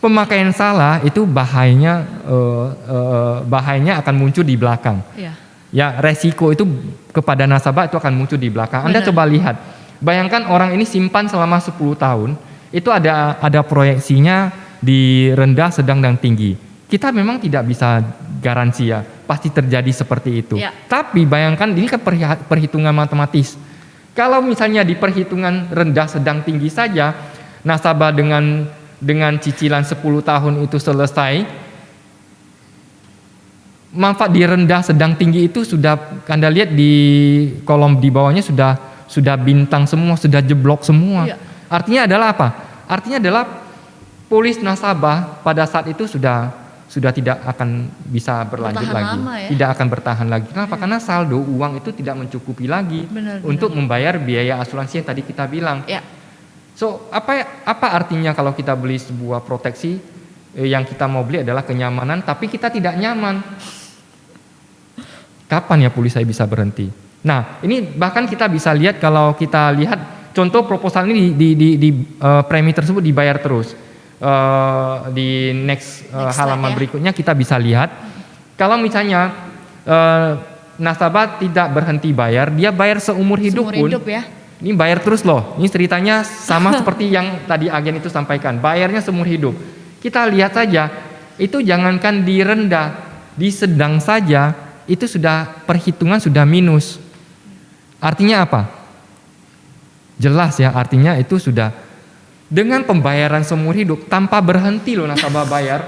Pemakaian salah itu bahayanya akan muncul di belakang. Iya. Ya, resiko itu kepada nasabah itu akan muncul di belakang. Anda coba lihat, bayangkan orang ini simpan selama 10 tahun, itu ada proyeksinya di rendah, sedang, dan tinggi. Kita memang tidak bisa garansi ya, pasti terjadi seperti itu. Ya. Tapi bayangkan ini kan perhitungan matematis. Kalau misalnya di perhitungan rendah, sedang, tinggi saja, nasabah dengan cicilan 10 tahun itu selesai, manfaat di rendah, sedang, tinggi itu sudah Anda lihat di kolom di bawahnya sudah bintang semua, sudah jeblok semua. Iya. Artinya adalah apa? Artinya adalah polis nasabah pada saat itu sudah tidak akan bisa berlanjut lagi, tidak akan bertahan lagi. Kenapa? Karena saldo uang itu tidak mencukupi lagi untuk membayar biaya asuransi yang tadi kita bilang. Ya. So apa artinya kalau kita beli sebuah proteksi yang kita mau beli adalah kenyamanan, tapi kita tidak nyaman. Kapan ya polis saya bisa berhenti? Nah, ini bahkan kita bisa lihat kalau kita lihat contoh proposal ini di premi tersebut dibayar terus. Di next halaman berikutnya kita bisa lihat kalau misalnya nasabah tidak berhenti bayar, dia bayar seumur hidup pun. Ya. Ini bayar terus loh. Ini ceritanya sama seperti yang tadi agen itu sampaikan. Bayarnya seumur hidup. Kita lihat saja, itu jangankan di rendah, di sedang saja, itu sudah perhitungan sudah minus. Artinya apa? Jelas ya, artinya itu sudah dengan pembayaran seumur hidup tanpa berhenti loh nasabah bayar.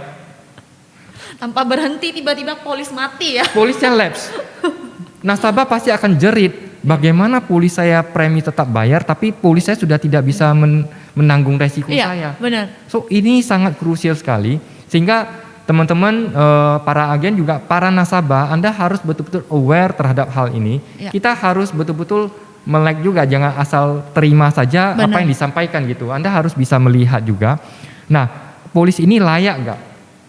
Tanpa berhenti tiba-tiba polis mati ya. Polisnya lapse. Nasabah pasti akan jerit. Bagaimana polis saya premi tetap bayar, tapi polis saya sudah tidak bisa menanggung resiko saya. Benar. So ini sangat krusial sekali, sehingga teman-teman para agen juga para nasabah, Anda harus betul-betul aware terhadap hal ini. Ya. Kita harus betul-betul melek juga, jangan asal terima saja apa yang disampaikan gitu. Anda harus bisa melihat juga. Nah, polis ini layak nggak?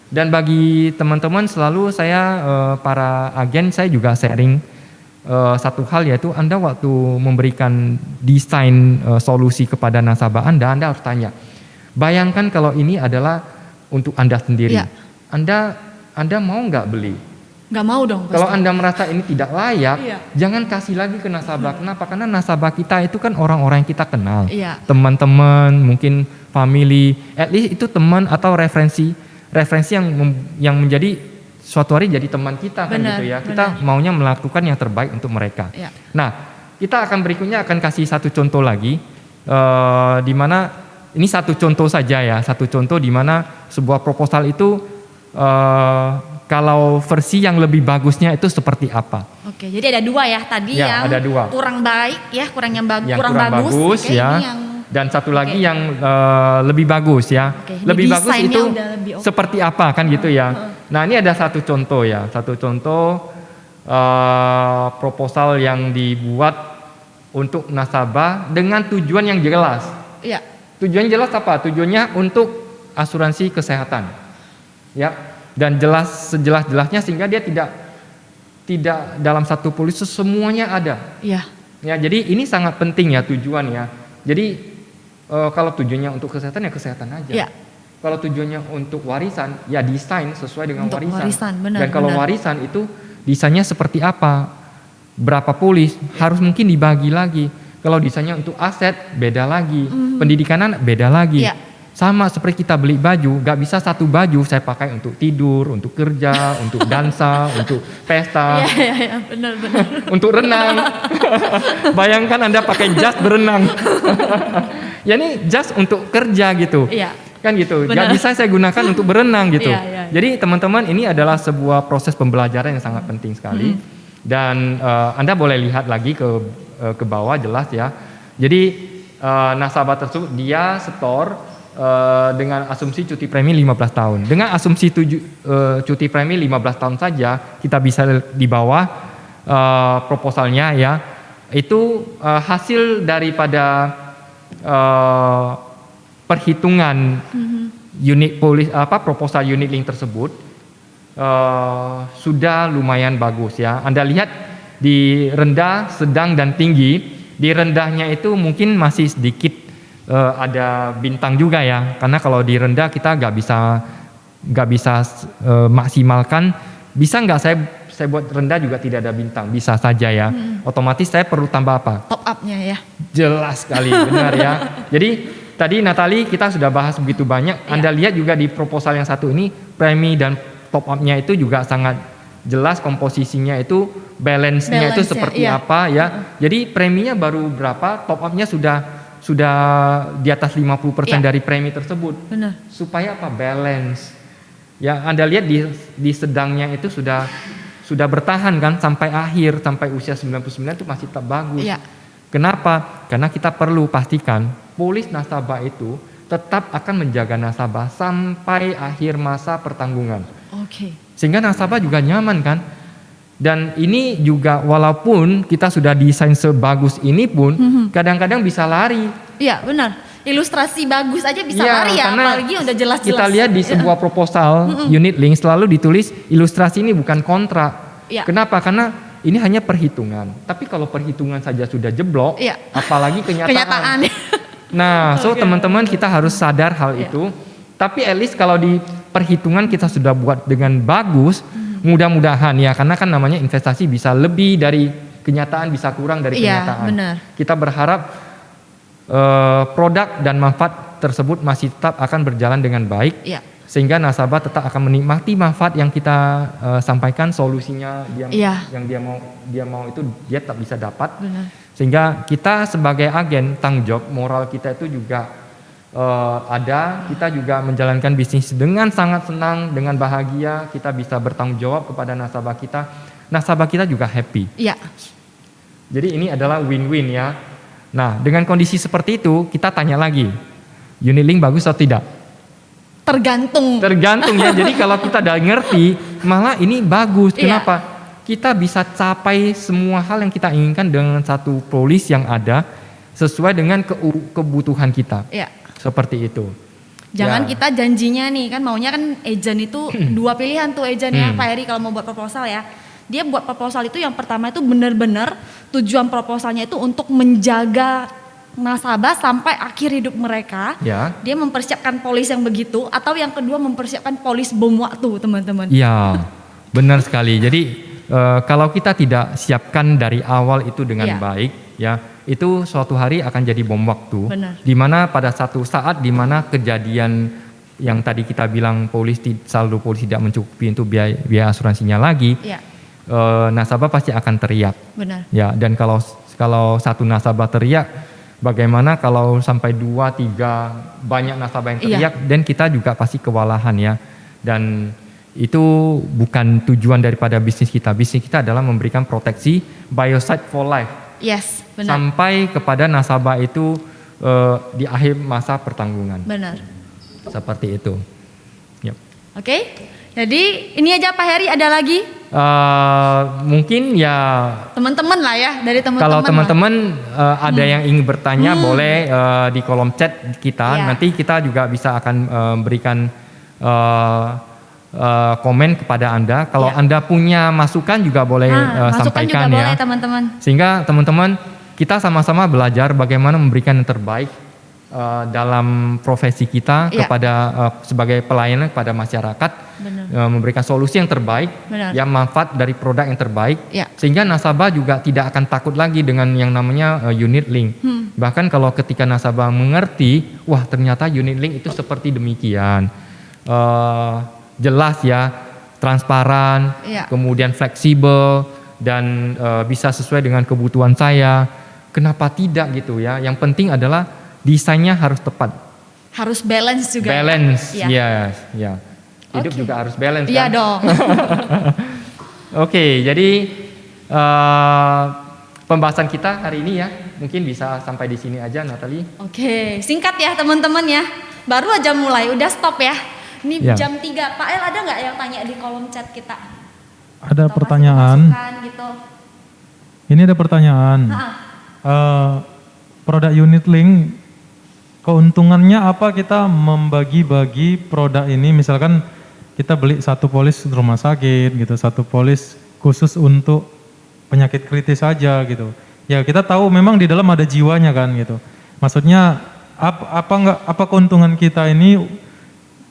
Dan bagi teman-teman selalu saya para agen saya juga sharing. Satu hal yaitu Anda waktu memberikan desain solusi kepada nasabah Anda harus tanya. Bayangkan kalau ini adalah untuk Anda sendiri. Ya. Anda mau nggak beli? Nggak mau dong. Kalau Anda merasa ini tidak layak, jangan kasih lagi ke nasabah. Kenapa? Karena nasabah kita itu kan orang-orang yang kita kenal. Teman-teman, mungkin family, at least itu teman atau referensi yang menjadi suatu hari jadi teman kita kan gitu ya. Kita maunya melakukan yang terbaik untuk mereka. Ya. Nah, kita akan berikutnya akan kasih satu contoh lagi di mana ini satu contoh saja ya, satu contoh di mana sebuah proposal itu kalau versi yang lebih bagusnya itu seperti apa. Oke, jadi ada dua ya tadi yang ada dua. Kurang baik ya, kurang kurang bagus ya. Dan satu lagi yang lebih bagus ya. Lebih bagus itu seperti apa kan gitu ya. Nah ini ada satu contoh ya. Satu contoh proposal yang dibuat untuk nasabah dengan tujuan yang jelas. Iya. Tujuan jelas apa? Tujuannya untuk asuransi kesehatan. Ya. Dan jelas sejelas-jelasnya sehingga dia tidak dalam satu polis semuanya ada. Iya. Ya, jadi ini sangat penting ya tujuan ya. Jadi kalau tujuannya untuk kesehatan ya kesehatan aja. Ya. Kalau tujuannya untuk warisan ya desain sesuai dengan untuk warisan. Dan kalau warisan itu desainnya seperti apa? Berapa polis? Harus mungkin dibagi lagi. Kalau desainnya untuk aset beda lagi. Pendidikan beda lagi. Ya. Sama seperti kita beli baju, gak bisa satu baju saya pakai untuk tidur, untuk kerja, untuk dansa, untuk pesta. Iya, benar. Untuk renang. Bayangkan Anda pakai jas berenang. Ya ini jas untuk kerja gitu. Iya. Kan gitu. Gak bisa saya gunakan untuk berenang gitu. Iya. Jadi teman-teman ini adalah sebuah proses pembelajaran yang sangat penting sekali. Dan Anda boleh lihat lagi ke bawah jelas ya. Jadi nasabah tersebut dia setor dengan asumsi cuti premi 15 tahun. Dengan asumsi cuti premi 15 tahun saja kita bisa di bawah proposalnya ya. Itu hasil daripada perhitungan unit proposal unit link tersebut sudah lumayan bagus ya. Anda lihat di rendah, sedang dan tinggi. Di rendahnya itu mungkin masih sedikit ada bintang juga ya. Karena kalau di rendah kita nggak bisa maksimalkan. Bisa nggak saya buat rendah juga tidak ada bintang, bisa saja ya. Otomatis saya perlu tambah apa? Top up-nya ya. Jelas sekali, benar ya. Jadi tadi Natali kita sudah bahas begitu banyak. Anda lihat juga di proposal yang satu ini premi dan top up-nya itu juga sangat jelas, komposisinya itu balance-nya itu seperti apa ya. Jadi preminya baru berapa, top up-nya sudah di atas 50% dari premi tersebut. Benar. Supaya apa? Balance. Ya, Anda lihat di sedangnya itu sudah bertahan kan sampai akhir, sampai usia 99 itu masih tetap bagus. Iya. Kenapa? Karena kita perlu pastikan polis nasabah itu tetap akan menjaga nasabah sampai akhir masa pertanggungan. Oke. Sehingga nasabah juga nyaman kan. Dan ini juga walaupun kita sudah desain sebagus ini pun kadang-kadang bisa lari. Iya benar. Ilustrasi bagus aja bisa Ya, lari ya, karena apalagi udah jelas-jelas. kita lihat di sebuah proposal unit link selalu ditulis ilustrasi ini bukan kontrak. Ya. Kenapa? Karena ini hanya perhitungan. Tapi kalau perhitungan saja sudah jeblok, Ya. apalagi kenyataan. Kenyataan. Nah, teman-teman kita harus sadar hal itu. Tapi at least kalau di perhitungan kita sudah buat dengan bagus, mudah-mudahan ya, karena kan namanya investasi bisa lebih dari kenyataan, bisa kurang dari kenyataan. Benar. Kita berharap produk dan manfaat tersebut masih tetap akan berjalan dengan baik, sehingga nasabah tetap akan menikmati manfaat yang kita sampaikan, solusinya yang dia mau itu dia tetap bisa dapat. Benar. Sehingga kita sebagai agen tanggung jawab moral kita itu juga kita juga menjalankan bisnis dengan sangat senang, dengan bahagia, kita bisa bertanggung jawab kepada nasabah kita juga happy. Iya. Jadi ini adalah win-win ya. Nah, dengan kondisi seperti itu, kita tanya lagi, unit link bagus atau tidak? Tergantung ya. Jadi kalau kita udah ngerti, malah ini bagus. Kenapa? Kita bisa capai semua hal yang kita inginkan dengan satu polis yang ada sesuai dengan kebutuhan kita. Iya. Seperti itu. Jangan kita janjinya nih, kan maunya kan agent itu dua pilihan tuh agent ya, Pak Heri kalau mau buat proposal ya. Dia buat proposal itu yang pertama itu benar-benar tujuan proposalnya itu untuk menjaga nasabah sampai akhir hidup mereka. Ya. Dia mempersiapkan polis yang begitu, atau yang kedua mempersiapkan polis bom waktu, teman-teman. Iya, benar sekali. Jadi kalau kita tidak siapkan dari awal itu dengan baik, ya itu suatu hari akan jadi bom waktu. Benar. Dimana pada satu saat dimana kejadian yang tadi kita bilang saldo polis tidak mencukupi untuk biaya asuransinya lagi. Nasabah pasti akan teriak. Benar. Ya, dan kalau satu nasabah teriak, bagaimana kalau sampai 2, 3 banyak nasabah yang teriak, dan kita juga pasti kewalahan ya. Dan itu bukan tujuan daripada bisnis kita. Bisnis kita adalah memberikan proteksi bioside for life. Yes, benar. Sampai kepada nasabah itu di akhir masa pertanggungan. Benar. Seperti itu. Yep. Oke. Jadi ini aja Pak Heri, ada lagi? Mungkin ya teman-teman lah ya, dari teman-teman. Kalau teman-teman ada yang ingin bertanya boleh di kolom chat kita. Nanti kita juga bisa akan berikan komen kepada Anda. Kalau Anda punya masukan juga boleh sampaikan juga ya. Boleh, teman-teman. Sehingga teman-teman kita sama-sama belajar bagaimana memberikan yang terbaik dalam profesi kita kepada sebagai pelayanan kepada masyarakat, memberikan solusi yang terbaik, yang manfaat dari produk yang terbaik, sehingga nasabah juga tidak akan takut lagi dengan yang namanya unit link. Bahkan kalau ketika nasabah mengerti, wah ternyata unit link itu seperti demikian, jelas ya, transparan, kemudian fleksibel dan bisa sesuai dengan kebutuhan saya. Kenapa tidak gitu ya? Yang penting adalah desainnya harus tepat. Harus balance juga. Balance, ya. Hidup juga harus balance kan? Iya dong. Oke, jadi pembahasan kita hari ini ya, mungkin bisa sampai di sini aja, Natali. Oke, singkat ya teman-teman ya. Baru aja mulai, udah stop ya. Ini jam 3. Pak El ada nggak yang tanya di kolom chat kita? Ada pertanyaan. Gitu. Ini ada pertanyaan. Produk unit link keuntungannya apa kita membagi-bagi produk ini, misalkan kita beli satu polis rumah sakit gitu, satu polis khusus untuk penyakit kritis saja gitu. Ya kita tahu memang di dalam ada jiwanya kan gitu. Maksudnya apa keuntungan kita ini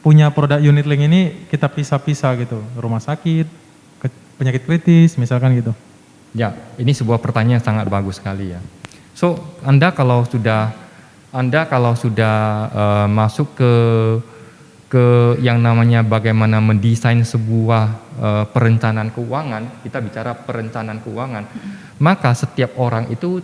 punya produk unit link ini kita pisah-pisah gitu, rumah sakit, penyakit kritis misalkan gitu. Ya, ini sebuah pertanyaan yang sangat bagus sekali ya. So, Anda kalau sudah masuk ke yang namanya bagaimana mendesain sebuah perencanaan keuangan, kita bicara perencanaan keuangan, maka setiap orang itu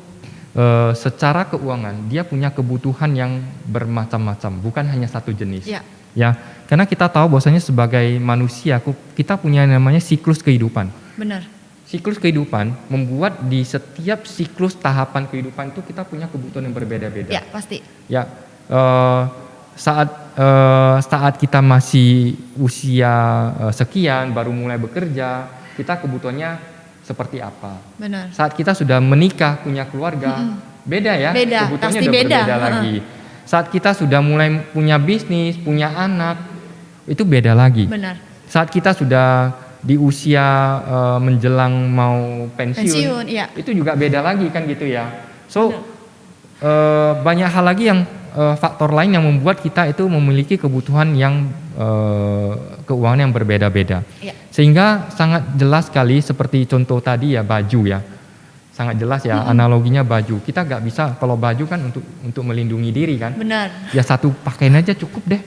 secara keuangan dia punya kebutuhan yang bermacam-macam, bukan hanya satu jenis. Ya, karena kita tahu bahwasanya sebagai manusia kita punya namanya siklus kehidupan. Benar. Siklus kehidupan membuat di setiap siklus tahapan kehidupan itu kita punya kebutuhan yang berbeda-beda. Ya, pasti. Ya, saat kita masih usia sekian baru mulai bekerja, kita kebutuhannya seperti apa? Benar. Saat kita sudah menikah, punya keluarga, beda ya, beda, kebutuhannya pasti udah beda. berbeda lagi. Saat kita sudah mulai punya bisnis, punya anak, itu beda lagi. Benar. Saat kita sudah di usia menjelang mau pensiun ya. itu juga beda lagi kan gitu ya. So banyak hal lagi yang faktor lain yang membuat kita itu memiliki kebutuhan yang keuangan yang berbeda-beda. Ya. Sehingga sangat jelas sekali seperti contoh tadi ya, baju ya. Sangat jelas ya, analoginya baju. Kita nggak bisa, kalau baju kan untuk melindungi diri kan. Benar. Ya satu pakaian aja cukup deh.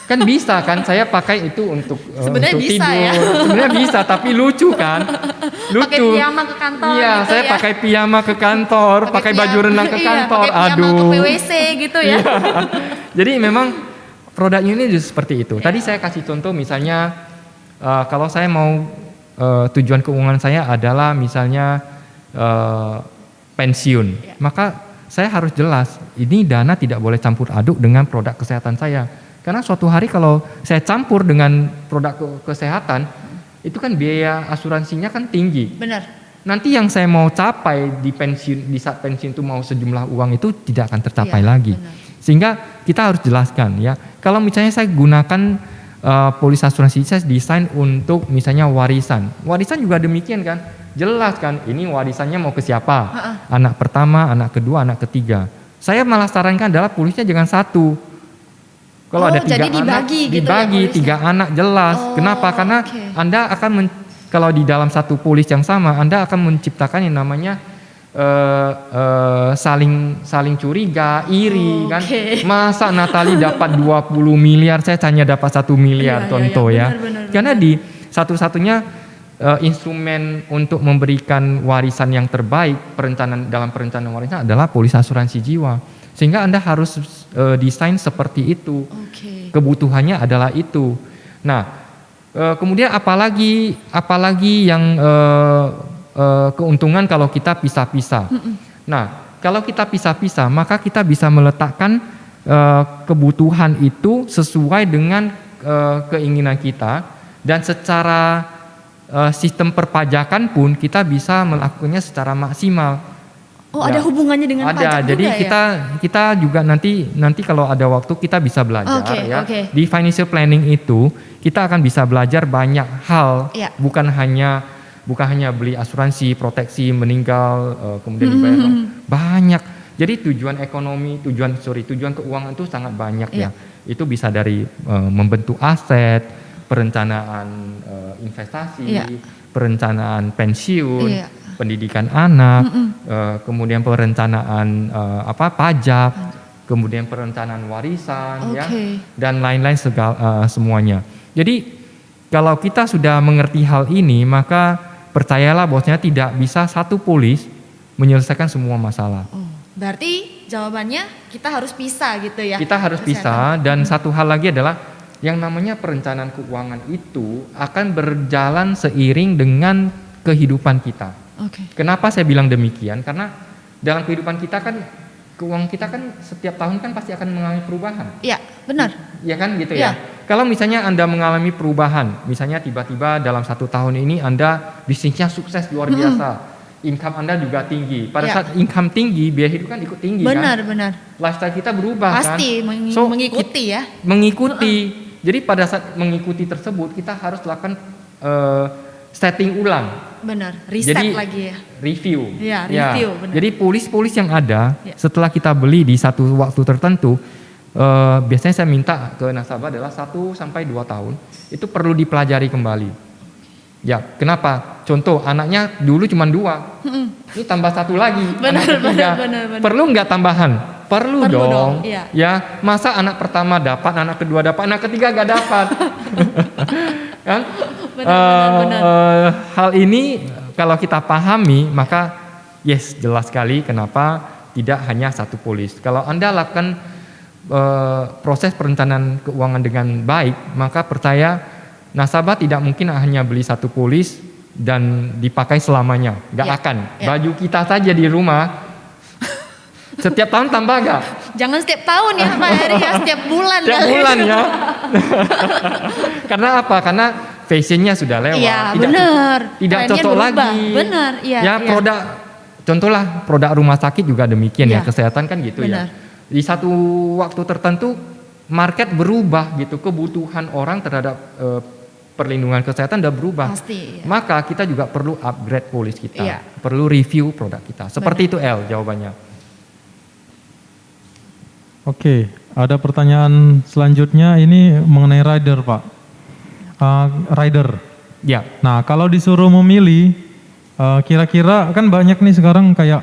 Kan bisa kan, saya pakai itu untuk sebenarnya untuk bisa tidur. ya. Sebenarnya bisa, tapi lucu kan? Lucu. Pakai piyama ke kantor Iya, gitu saya ya. pakai piyama ke kantor, pakai baju renang ke kantor. Pakai piyama Aduh. ke PWC gitu ya. Iya. Jadi memang produknya ini seperti itu. Tadi saya kasih contoh misalnya kalau saya mau tujuan keuangan saya adalah misalnya pensiun. Maka saya harus jelas, ini dana tidak boleh campur aduk dengan produk kesehatan saya. Karena suatu hari kalau saya campur dengan produk kesehatan, itu kan biaya asuransinya kan tinggi. Benar. Nanti yang saya mau capai di saat pensiun itu mau sejumlah uang itu tidak akan tercapai lagi. Benar. Sehingga kita harus jelaskan ya. Kalau misalnya saya gunakan polis asuransi, saya desain untuk misalnya warisan. Warisan juga demikian kan. Jelas kan, ini warisannya mau ke siapa? Anak pertama, anak kedua, anak ketiga. Saya malah sarankan adalah polisnya jangan satu. Kalau ada 3 jadi anak, dibagi gitu dibagi ya, 3 anak jelas. Kenapa? Karena Anda akan kalau di dalam satu polis yang sama, Anda akan menciptakan yang namanya saling curiga, iri kan. Masa Natali dapat 20 miliar, saya hanya dapat 1 miliar, contoh ya. Benar. Karena di satu-satunya instrumen untuk memberikan warisan yang terbaik dalam perencanaan warisan adalah polis asuransi jiwa. Sehingga Anda harus desain seperti itu. Kebutuhannya adalah itu. Nah, kemudian apalagi yang keuntungan kalau kita pisah-pisah. Nah, kalau kita pisah-pisah, maka kita bisa meletakkan kebutuhan itu sesuai dengan keinginan kita, dan secara sistem perpajakan pun kita bisa melakukannya secara maksimal. Ada hubungannya dengan pajak juga. Jadi kita juga nanti kalau ada waktu kita bisa belajar ya. Di financial planning itu kita akan bisa belajar banyak hal, bukan hanya beli asuransi, proteksi, meninggal, kemudian dibayar. Banyak. Jadi tujuan keuangan itu sangat banyak ya. Itu bisa dari membentuk aset, perencanaan investasi, perencanaan pensiun, pendidikan anak, kemudian perencanaan pajak, kemudian perencanaan warisan ya, dan lain-lain semuanya. Jadi kalau kita sudah mengerti hal ini, maka percayalah bahwasanya tidak bisa satu polis menyelesaikan semua masalah. Berarti jawabannya kita harus pisah gitu ya. Kita harus pisah, dan satu hal lagi adalah yang namanya perencanaan keuangan itu akan berjalan seiring dengan kehidupan kita. Kenapa saya bilang demikian? Karena dalam kehidupan kita kan, keuangan kita kan setiap tahun kan pasti akan mengalami perubahan. Iya, benar. Iya kan gitu ya. Kalau misalnya Anda mengalami perubahan, misalnya tiba-tiba dalam 1 tahun ini Anda bisnisnya sukses luar biasa, income Anda juga tinggi. Pada Ya. saat income tinggi, biaya hidup kan ikut tinggi Benar, kan. benar. Lifestyle kita berubah Pasti kan. So, mengikuti ya. Mengikuti. Jadi pada saat mengikuti tersebut kita harus lakukan setting ulang. Benar, riset Jadi, lagi ya. Review. Ya, review, benar. Jadi polis-polis yang ada Ya. setelah kita beli di satu waktu tertentu, biasanya saya minta ke nasabah adalah 1 sampai 2 tahun itu perlu dipelajari kembali. Ya, kenapa? Contoh, anaknya dulu cuma 2, ini tambah 1 lagi, Benar, anak ketiga. benar. Perlu nggak tambahan? Perlu Perlu dong. dong, iya. Ya, masa anak pertama dapat, anak kedua dapat, anak ketiga nggak dapat? Kan? Benar. Hal ini kalau kita pahami, maka yes, jelas sekali kenapa tidak hanya satu polis. Kalau Anda lakukan proses perencanaan keuangan dengan baik, maka percaya nasabah tidak mungkin hanya beli satu polis dan dipakai selamanya, nggak Ya, akan. ya. Baju kita saja di rumah setiap tahun tambah nggak? Jangan setiap tahun ya Pak Heri ya, setiap bulan. Setiap kali. bulan ya. Karena apa? Karena fashionnya sudah lewat. Iya, benar. Tidak Trennya cocok berubah. lagi. Benar, iya. Ya, iya. produk, contohlah produk rumah sakit juga demikian ya, Iya. kesehatan kan gitu Benar. ya. Di satu waktu tertentu market berubah gitu, kebutuhan orang terhadap perlindungan kesehatan udah berubah. Pasti, iya. Maka kita juga perlu upgrade polis kita, Iya. perlu review produk kita. Seperti itu L jawabannya. Oke, ada pertanyaan selanjutnya ini mengenai rider Pak. Rider. Ya, Nah kalau disuruh memilih, kira-kira kan banyak nih sekarang kayak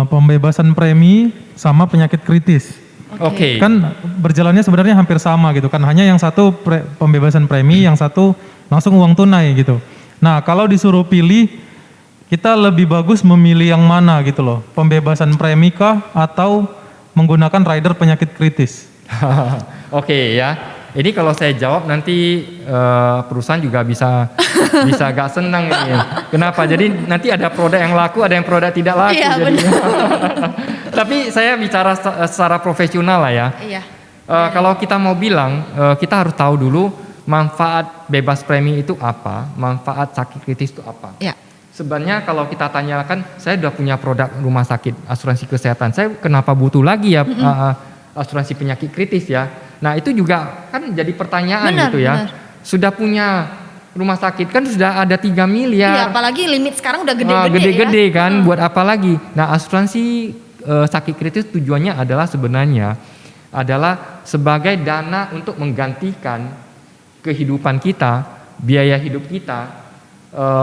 pembebasan premi sama penyakit kritis. oke. Kan berjalannya sebenarnya hampir sama gitu kan, hanya yang satu pembebasan premi, yang satu langsung uang tunai gitu. Nah kalau disuruh pilih, kita lebih bagus memilih yang mana gitu loh, pembebasan premi kah atau menggunakan rider penyakit kritis? Oke ya. Ini kalau saya jawab nanti perusahaan juga bisa agak senang ini. Kenapa? Jadi nanti ada produk yang laku, ada yang produk tidak laku. Iya, jadinya. Tapi saya bicara secara profesional lah ya. Iya. Kalau kita mau bilang, kita harus tahu dulu manfaat bebas premi itu apa, manfaat sakit kritis itu apa. Iya. Sebenarnya kalau kita tanyakan, saya sudah punya produk rumah sakit, asuransi kesehatan, saya kenapa butuh lagi ya asuransi penyakit kritis ya? Nah itu juga kan jadi pertanyaan Benar, gitu ya. benar. Sudah punya rumah sakit kan sudah ada 3 Iya, miliar. apalagi limit sekarang udah gede-gede Gede-gede ya. kan, buat apa lagi? Nah asuransi sakit kritis tujuannya adalah sebenarnya adalah sebagai dana untuk menggantikan kehidupan kita, biaya hidup kita,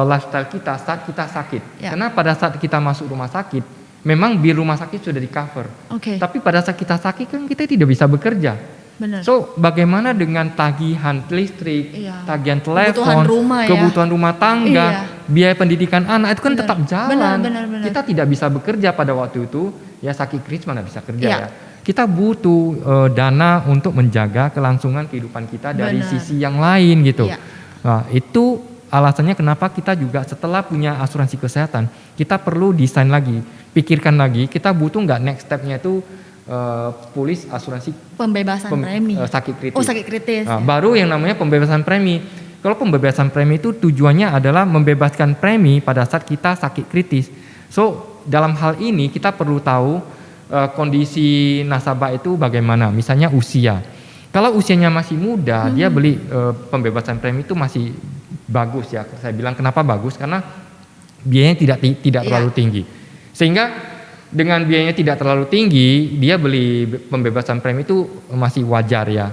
lifestyle kita saat kita sakit. Ya. Karena pada saat kita masuk rumah sakit, memang bill rumah sakit sudah di cover. Oke. Tapi pada saat kita sakit kan kita tidak bisa bekerja. Benar. So bagaimana dengan tagihan listrik, Iya. tagihan Kebutuhan telepon, rumah ya. kebutuhan rumah tangga, Iya. biaya pendidikan anak itu kan Benar. tetap jalan. Benar. Kita tidak bisa bekerja pada waktu itu, ya sakit kritis mana bisa kerja Iya. ya. Kita butuh dana untuk menjaga kelangsungan kehidupan kita dari Benar. sisi yang lain gitu. Iya. Nah itu alasannya kenapa kita juga setelah punya asuransi kesehatan, kita perlu desain lagi, pikirkan lagi, kita butuh nggak next stepnya itu polis asuransi Pembebasan premi. sakit kritis. Oh, sakit kritis. Nah, baru yang namanya pembebasan premi. Kalau pembebasan premi itu tujuannya adalah membebaskan premi pada saat kita sakit kritis. So dalam hal ini kita perlu tahu kondisi nasabah itu bagaimana. Misalnya usia. Kalau usianya masih muda, dia beli pembebasan premi itu masih bagus ya. Saya bilang kenapa bagus? Karena biayanya tidak terlalu tinggi. Sehingga dengan biayanya tidak terlalu tinggi, dia beli pembebasan premi itu masih wajar ya.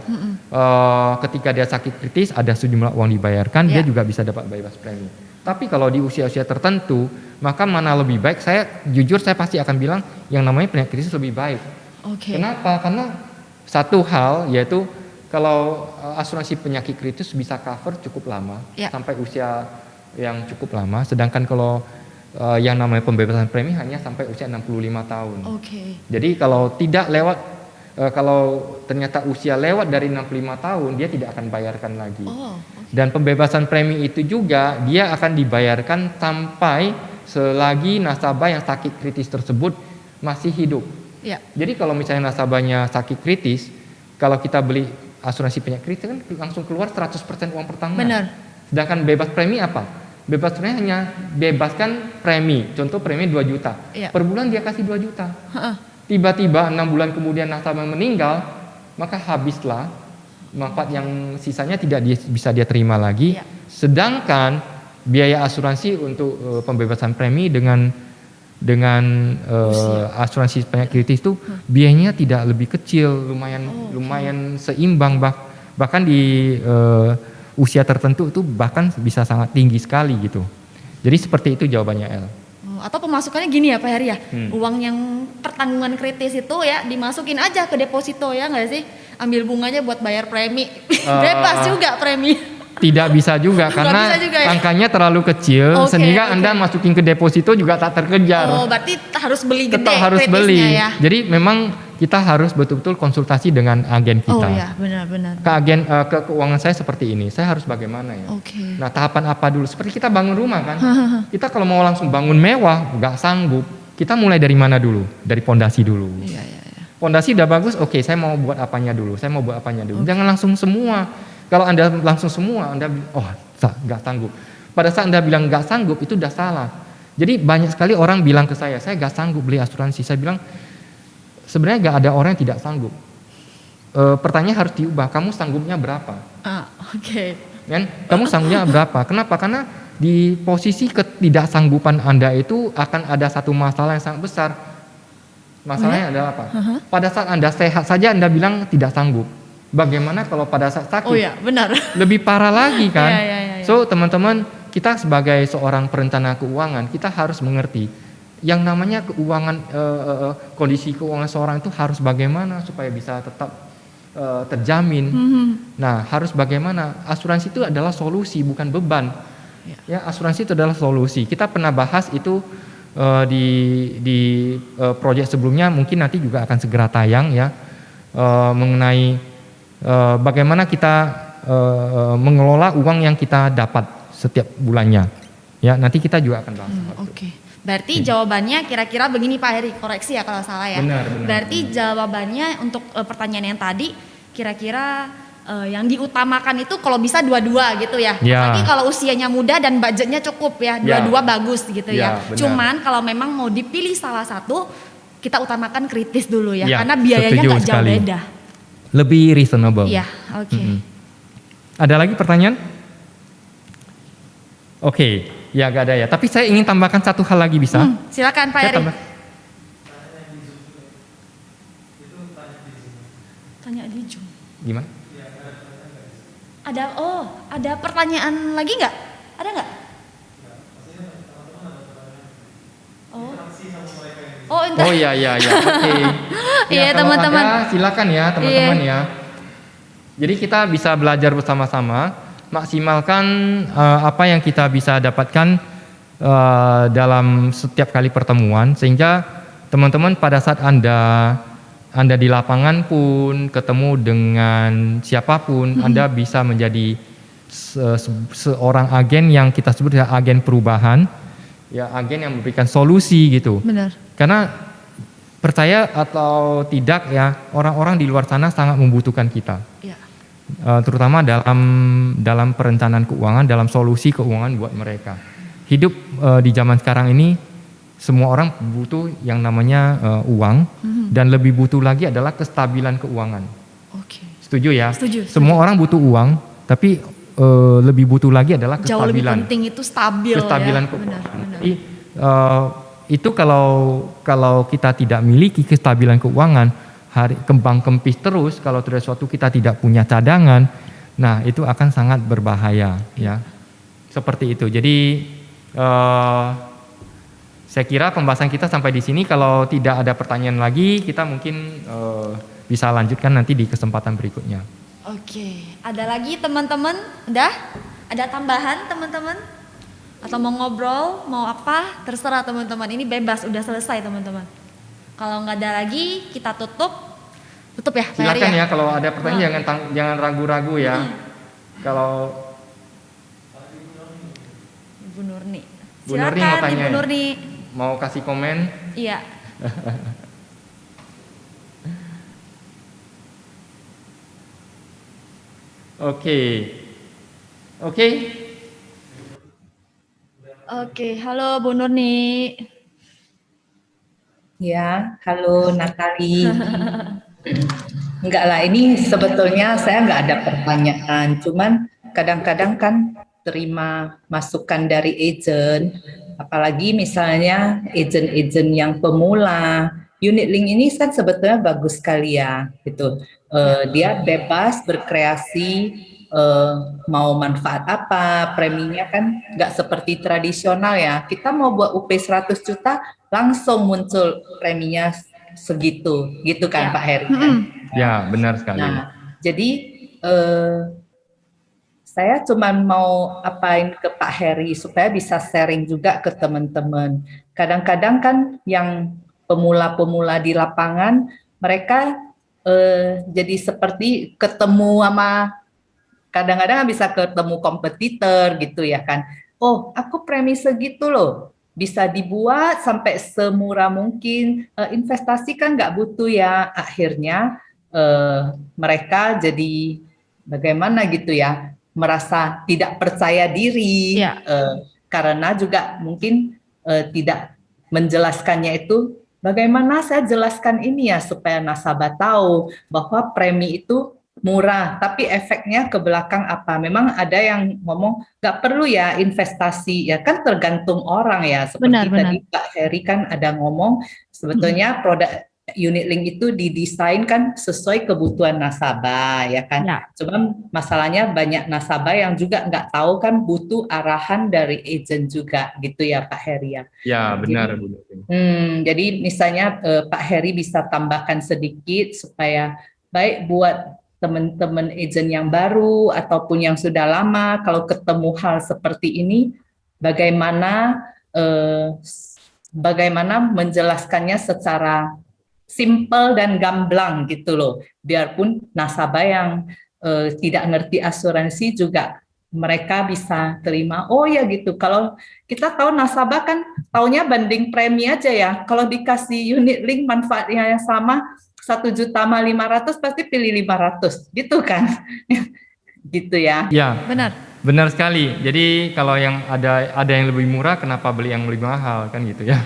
Ketika dia sakit kritis, ada sejumlah uang dibayarkan, dia juga bisa dapat bebas premi. Tapi kalau di usia-usia tertentu, maka mana lebih baik? Saya pasti akan bilang yang namanya penyakit kritis lebih baik. Oke. Kenapa? Karena satu hal yaitu kalau asuransi penyakit kritis bisa cover cukup lama sampai usia yang cukup lama, sedangkan kalau yang namanya pembebasan premi hanya sampai usia 65 tahun. Oke. Jadi kalau tidak lewat, kalau ternyata usia lewat dari 65 tahun, dia tidak akan bayarkan lagi. Dan pembebasan premi itu juga dia akan dibayarkan sampai selagi nasabah yang sakit kritis tersebut masih hidup. Ya. Jadi kalau misalnya nasabahnya sakit kritis, kalau kita beli asuransi penyakit kritis kan langsung keluar 100% uang pertanggungan. Benar. Sedangkan bebas premi apa? bebas sebenarnya hanya bebaskan premi. Contoh premi 2 juta. Iya. Per bulan dia kasih 2 juta. Heeh. Tiba-tiba 6 bulan kemudian nasabah meninggal, maka habislah manfaat yang sisanya tidak bisa dia terima lagi. Iya. Sedangkan biaya asuransi untuk pembebasan premi dengan asuransi penyakit kritis itu biayanya tidak lebih kecil, lumayan seimbang, bahkan di usia tertentu itu bahkan bisa sangat tinggi sekali gitu. Jadi seperti itu jawabannya El. Atau pemasukannya gini ya Pak Heri ya, uang yang pertanggungan kritis itu ya dimasukin aja ke deposito ya nggak sih, ambil bunganya buat bayar premi, bebas juga premi. Tidak bisa juga karena bisa juga ya? angkanya terlalu kecil, sehingga Anda masukin ke deposito juga tak terkejar. Oh, berarti harus beli gede. Tetap harus beli. Ya? Jadi memang kita harus betul-betul konsultasi dengan agen kita. Oh ya, benar-benar. Ke keuangan saya seperti ini, saya harus bagaimana ya? Oke. Nah, tahapan apa dulu? Seperti kita bangun rumah kan? Kita kalau mau langsung bangun mewah, nggak sanggup. Kita mulai dari mana dulu? Dari pondasi dulu. Iya. Pondasi udah bagus, oke, saya mau buat apanya dulu? Jangan langsung semua. Kalau Anda langsung semua, Anda nggak sanggup. Pada saat Anda bilang nggak sanggup, itu udah salah. Jadi banyak sekali orang bilang ke saya nggak sanggup beli asuransi. Saya bilang, sebenarnya nggak ada orang yang tidak sanggup. Pertanyaan harus diubah, kamu sanggupnya berapa? Oke. Kan? Kamu sanggupnya berapa? Kenapa? Karena di posisi ketidaksanggupan Anda itu akan ada satu masalah yang sangat besar. Masalahnya adalah apa? Pada saat Anda sehat saja Anda bilang tidak sanggup. Bagaimana kalau pada saat sakit? Oh ya, benar. Lebih parah lagi kan? Iya. So teman-teman, kita sebagai seorang perencana keuangan, kita harus mengerti yang namanya keuangan, kondisi keuangan seorang itu harus bagaimana supaya bisa tetap terjamin. Nah, harus bagaimana? Asuransi itu adalah solusi, bukan beban. Ya, asuransi itu adalah solusi. Kita pernah bahas itu di proyek sebelumnya, mungkin nanti juga akan segera tayang ya, mengenai bagaimana kita mengelola uang yang kita dapat setiap bulannya. Ya, nanti kita juga akan bahas. Oke. Berarti jawabannya kira-kira begini Pak Heri, koreksi ya kalau salah ya. Benar. Berarti jawabannya untuk pertanyaan yang tadi kira-kira yang diutamakan itu kalau bisa dua-dua gitu ya. Apalagi kalau usianya muda dan budgetnya cukup ya, dua-dua bagus gitu ya. Benar. Cuman kalau memang mau dipilih salah satu, kita utamakan kritis dulu ya, karena setuju biayanya nggak jauh sekali. beda. Lebih reasonable. Iya, oke. Ada lagi pertanyaan? Oke, ya gak ada ya. Tapi saya ingin tambahkan satu hal lagi bisa? Silakan Pak Heri. Tanya di Zoom. Gimana? Ada pertanyaan lagi nggak? Ada nggak? Oh iya, oke. Iya kalau teman-teman. ada, silakan ya teman-teman ya. Jadi kita bisa belajar bersama-sama, maksimalkan apa yang kita bisa dapatkan dalam setiap kali pertemuan, sehingga teman-teman pada saat Anda di lapangan pun ketemu dengan siapapun, Anda bisa menjadi seorang agen yang kita sebut agen perubahan, ya, agen yang memberikan solusi gitu. Benar. Karena percaya atau tidak ya, orang-orang di luar sana sangat membutuhkan kita. Ya. Terutama dalam perencanaan keuangan, dalam solusi keuangan buat mereka. Hidup di zaman sekarang ini semua orang butuh yang namanya uang, dan lebih butuh lagi adalah kestabilan keuangan. Oke. Setuju ya? Setuju. Semua orang butuh uang, tapi lebih butuh lagi adalah kestabilan. Jauh lebih penting itu kestabilan ya. keuangan. Benar. Itu kalau kita tidak miliki kestabilan keuangan, kembang kempis terus, kalau terjadi suatu kita tidak punya cadangan, nah itu akan sangat berbahaya ya. Seperti itu. Jadi saya kira pembahasan kita sampai di sini. Kalau tidak ada pertanyaan lagi, kita mungkin bisa lanjutkan nanti di kesempatan berikutnya. Oke, ada lagi teman-teman? Udah? Ada tambahan teman-teman? Atau mau ngobrol, mau apa? Terserah teman-teman, ini bebas, udah selesai teman-teman. Kalau nggak ada lagi, kita tutup ya Pak Heri. Silakan ya, kalau ada pertanyaan jangan ragu-ragu ya. Kalau Ibu Nurni. Bu Nurni mau tanya, Ibu Nurni. mau kasih komen? Iya. Oke. Oke, halo Bu Nurni. Ya, halo Natali. Enggak lah, ini sebetulnya saya enggak ada pertanyaan, cuman kadang-kadang kan terima masukan dari agent, apalagi misalnya agent-agent yang pemula. Unit link ini kan sebetulnya bagus sekali ya, gitu. Dia bebas berkreasi, mau manfaat apa, preminya kan nggak seperti tradisional ya. Kita mau buat UP 100 juta, langsung muncul preminya segitu, gitu kan Pak Heri kan? Ya, benar sekali. Nah, jadi saya cuma mau apain ke Pak Heri supaya bisa sharing juga ke teman-teman. Kadang-kadang kan yang pemula-pemula di lapangan, mereka jadi seperti ketemu sama, kadang-kadang bisa ketemu kompetitor gitu ya kan. Oh, aku premi segitu loh. Bisa dibuat sampai semurah mungkin. Investasi kan nggak butuh ya. Akhirnya mereka jadi bagaimana gitu ya, merasa tidak percaya diri, karena juga mungkin tidak menjelaskannya itu. Bagaimana saya jelaskan ini ya supaya nasabah tahu bahwa premi itu murah, tapi efeknya ke belakang apa? Memang ada yang ngomong nggak perlu ya investasi, ya kan tergantung orang ya. Seperti tadi Pak Heri kan ada ngomong, sebetulnya produk unit link itu didesain kan sesuai kebutuhan nasabah, ya kan. Cuman masalahnya banyak nasabah yang juga nggak tahu kan, butuh arahan dari agent juga, gitu ya Pak Heri ya. Ya, benar Bu. Jadi misalnya Pak Heri bisa tambahkan sedikit supaya baik buat teman-teman agent yang baru ataupun yang sudah lama, kalau ketemu hal seperti ini, bagaimana menjelaskannya secara simple dan gamblang gitu loh, biarpun nasabah yang tidak ngerti asuransi juga mereka bisa terima. Oh ya gitu, kalau kita tahu nasabah kan taunya banding premi aja ya, kalau dikasih unit link manfaatnya yang sama 1.500.000 pasti pilih 500 gitu kan. Gitu ya. Ya, benar sekali. Jadi kalau yang ada yang lebih murah, kenapa beli yang lebih mahal kan gitu ya.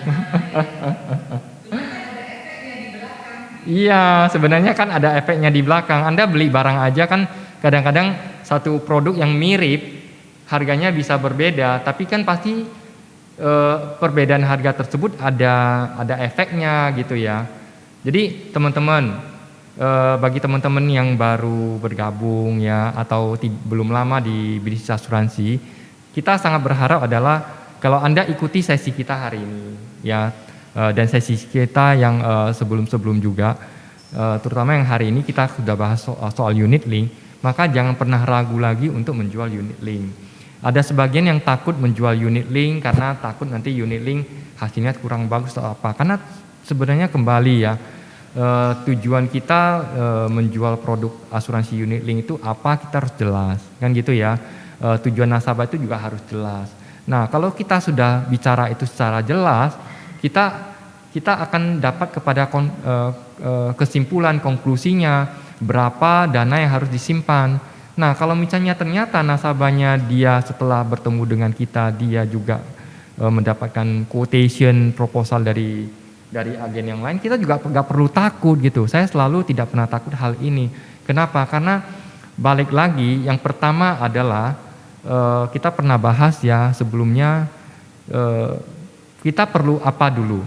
Iya, sebenarnya kan ada efeknya di belakang. Anda beli barang aja kan kadang-kadang satu produk yang mirip harganya bisa berbeda, tapi kan pasti perbedaan harga tersebut ada efeknya gitu ya. Jadi teman-teman, bagi teman-teman yang baru bergabung ya atau belum lama di bisnis asuransi, kita sangat berharap adalah kalau Anda ikuti sesi kita hari ini ya, dan sesi kita yang sebelum-sebelum juga, terutama yang hari ini kita sudah bahas soal unit link, maka jangan pernah ragu lagi untuk menjual unit link. Ada sebagian yang takut menjual unit link karena takut nanti unit link hasilnya kurang bagus atau apa. Karena sebenarnya kembali ya, tujuan kita menjual produk asuransi unit link itu apa, kita harus jelas kan gitu ya. Tujuan nasabah itu juga harus jelas. Nah, kalau kita sudah bicara itu secara jelas, kita akan dapat kepada kesimpulan, konklusinya berapa dana yang harus disimpan. Nah, kalau misalnya ternyata nasabahnya dia setelah bertemu dengan kita, dia juga mendapatkan quotation proposal dari agen yang lain, kita juga nggak perlu takut gitu. Saya selalu tidak pernah takut hal ini. Kenapa? Karena balik lagi, yang pertama adalah kita pernah bahas ya sebelumnya, kita perlu apa dulu?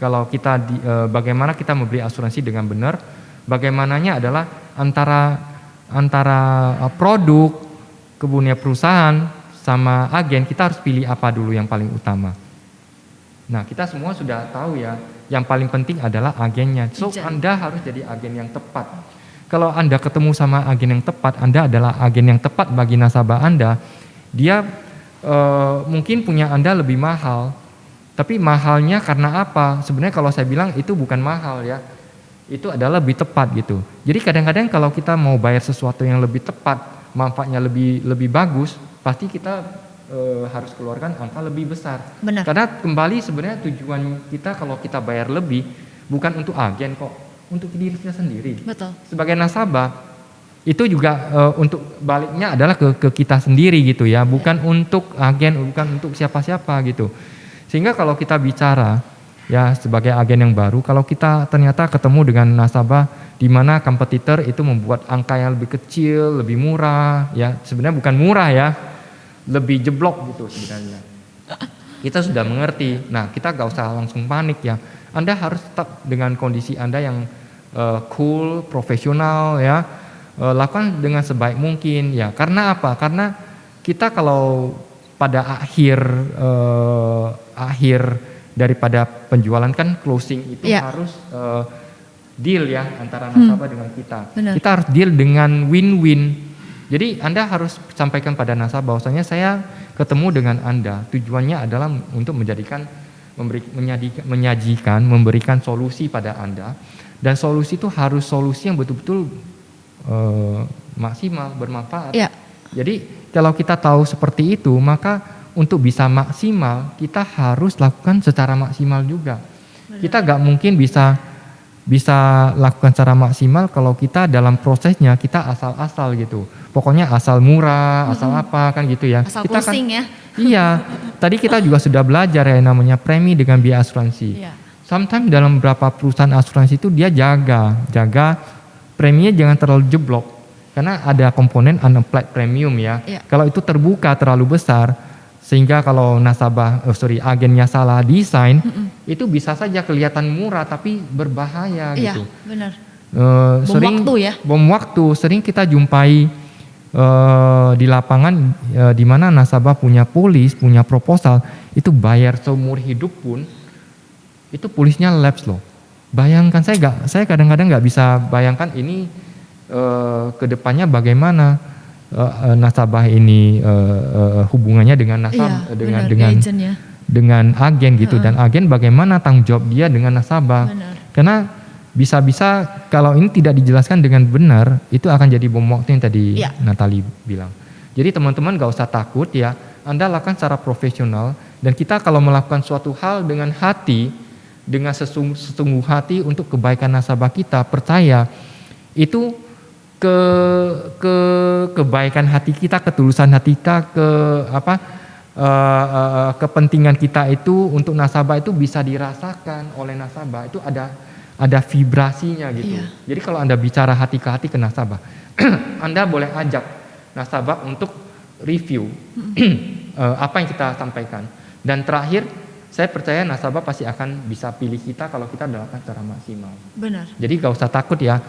Kalau kita bagaimana kita membeli asuransi dengan benar? Bagaimananya adalah antara produk, kemudian perusahaan sama agen, kita harus pilih apa dulu yang paling utama. Nah, kita semua sudah tahu ya, yang paling penting adalah agennya. So, Anda harus jadi agen yang tepat. Kalau Anda ketemu sama agen yang tepat, Anda adalah agen yang tepat bagi nasabah Anda. Dia mungkin punya Anda lebih mahal, tapi mahalnya karena apa? Sebenarnya kalau saya bilang itu bukan mahal ya, itu adalah lebih tepat gitu. Jadi kadang-kadang kalau kita mau bayar sesuatu yang lebih tepat, manfaatnya lebih bagus, pasti kita harus keluarkan angka lebih besar. Benar. Karena kembali sebenarnya tujuan kita kalau kita bayar lebih bukan untuk agen kok, untuk diri kita sendiri. Betul. Sebagai nasabah itu juga untuk baliknya adalah ke kita sendiri gitu ya, bukan untuk agen, bukan untuk siapa-siapa gitu. Sehingga kalau kita bicara ya sebagai agen yang baru, kalau kita ternyata ketemu dengan nasabah di mana kompetitor itu membuat angka yang lebih kecil, lebih murah, ya sebenarnya bukan murah ya, lebih jeblok gitu sebenarnya. Kita sudah mengerti. Nah, kita gak usah langsung panik ya. Anda harus tetap dengan kondisi Anda yang cool, profesional ya. Lakukan dengan sebaik mungkin ya. Karena apa? Karena kita kalau pada akhir daripada penjualan kan closing itu harus deal ya antara nasabah dengan kita. Benar. Kita harus deal dengan win-win. Jadi Anda harus sampaikan pada nasabah bahwasanya saya ketemu dengan Anda. Tujuannya adalah untuk memberikan solusi pada Anda. Dan solusi itu harus solusi yang betul-betul maksimal, bermanfaat. Ya. Jadi kalau kita tahu seperti itu, maka untuk bisa maksimal kita harus lakukan secara maksimal juga. Benar. Kita gak mungkin bisa lakukan secara maksimal kalau kita dalam prosesnya kita asal-asal gitu. Pokoknya asal murah, asal apa kan gitu ya. Asal kita closing ya. Iya. Tadi kita juga sudah belajar ya namanya premi dengan biaya asuransi. Iya. Sometimes dalam beberapa perusahaan asuransi itu dia jaga preminya jangan terlalu jeblok. Karena ada komponen unapplied premium ya. Iya. Kalau itu terbuka terlalu besar sehingga kalau agennya salah desain, itu bisa saja kelihatan murah tapi berbahaya Iya, gitu. benar. Sering waktu ya. Bom waktu sering kita jumpai di lapangan di mana nasabah punya polis, punya proposal, itu bayar seumur hidup pun itu polisnya lapse loh. Bayangkan saya kadang-kadang nggak bisa bayangkan ini kedepannya bagaimana nasabah ini hubungannya dengan dengan agen gitu, dan agen bagaimana tanggung jawab dia dengan nasabah. Benar. Karena bisa-bisa kalau ini tidak dijelaskan dengan benar itu akan jadi bom waktu yang tadi Natali bilang. Jadi teman-teman gak usah takut ya, Anda lakukan secara profesional, dan kita kalau melakukan suatu hal dengan hati, dengan sesungguh hati untuk kebaikan nasabah kita, percaya itu kebaikan hati kita, ketulusan hati kita, kepentingan kita itu untuk nasabah itu bisa dirasakan oleh nasabah, itu ada vibrasinya gitu. Iya. Jadi kalau Anda bicara hati ke hati ke nasabah, Anda boleh ajak nasabah untuk review apa yang kita sampaikan. Dan terakhir, saya percaya nasabah pasti akan bisa pilih kita kalau kita lakukan secara maksimal. Benar. Jadi gak usah takut ya.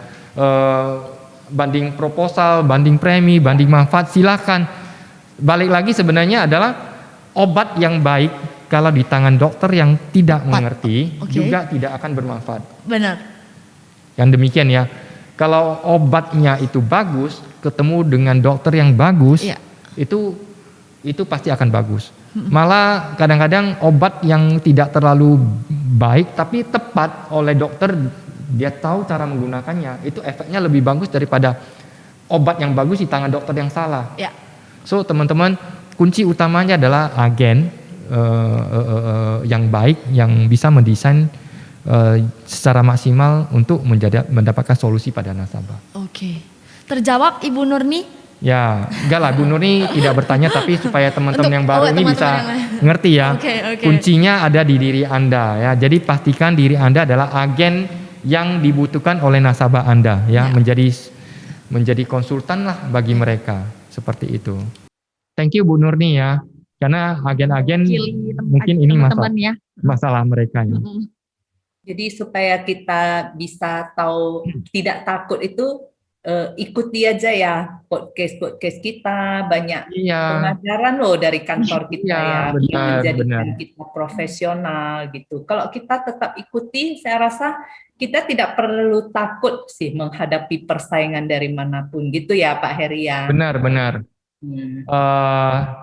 Banding proposal, banding premi, banding manfaat, silakan. Balik lagi sebenarnya adalah obat yang baik kalau di tangan dokter yang tidak mengerti juga tidak akan bermanfaat. Benar. Yang demikian ya. Kalau obatnya itu bagus, ketemu dengan dokter yang bagus, itu pasti akan bagus. Malah kadang-kadang obat yang tidak terlalu baik tapi tepat oleh dokter, dia tahu cara menggunakannya, itu efeknya lebih bagus daripada obat yang bagus di tangan dokter yang salah. Ya. So teman-teman, kunci utamanya adalah agen yang baik, yang bisa mendesain secara maksimal untuk mendapatkan solusi pada nasabah. Oke. Terjawab Ibu Nurni? Ya, enggak lah, Bu Nurni tidak bertanya, tapi supaya teman-teman yang baru ini bisa ngerti ya. Kuncinya ada di diri Anda ya. Jadi pastikan diri Anda adalah agen yang dibutuhkan oleh nasabah Anda ya, menjadi konsultan lah bagi mereka, seperti itu. Thank you Bu Nurni ya. Karena agen-agen mungkin ini masalah mereka ya. Jadi supaya kita bisa tahu tidak takut itu, ikuti aja ya podcast kita, banyak pengajaran loh dari kantor kita yang menjadikan kita profesional gitu. Kalau kita tetap ikuti, saya rasa kita tidak perlu takut sih menghadapi persaingan dari manapun gitu ya Pak Heri ya. Benar.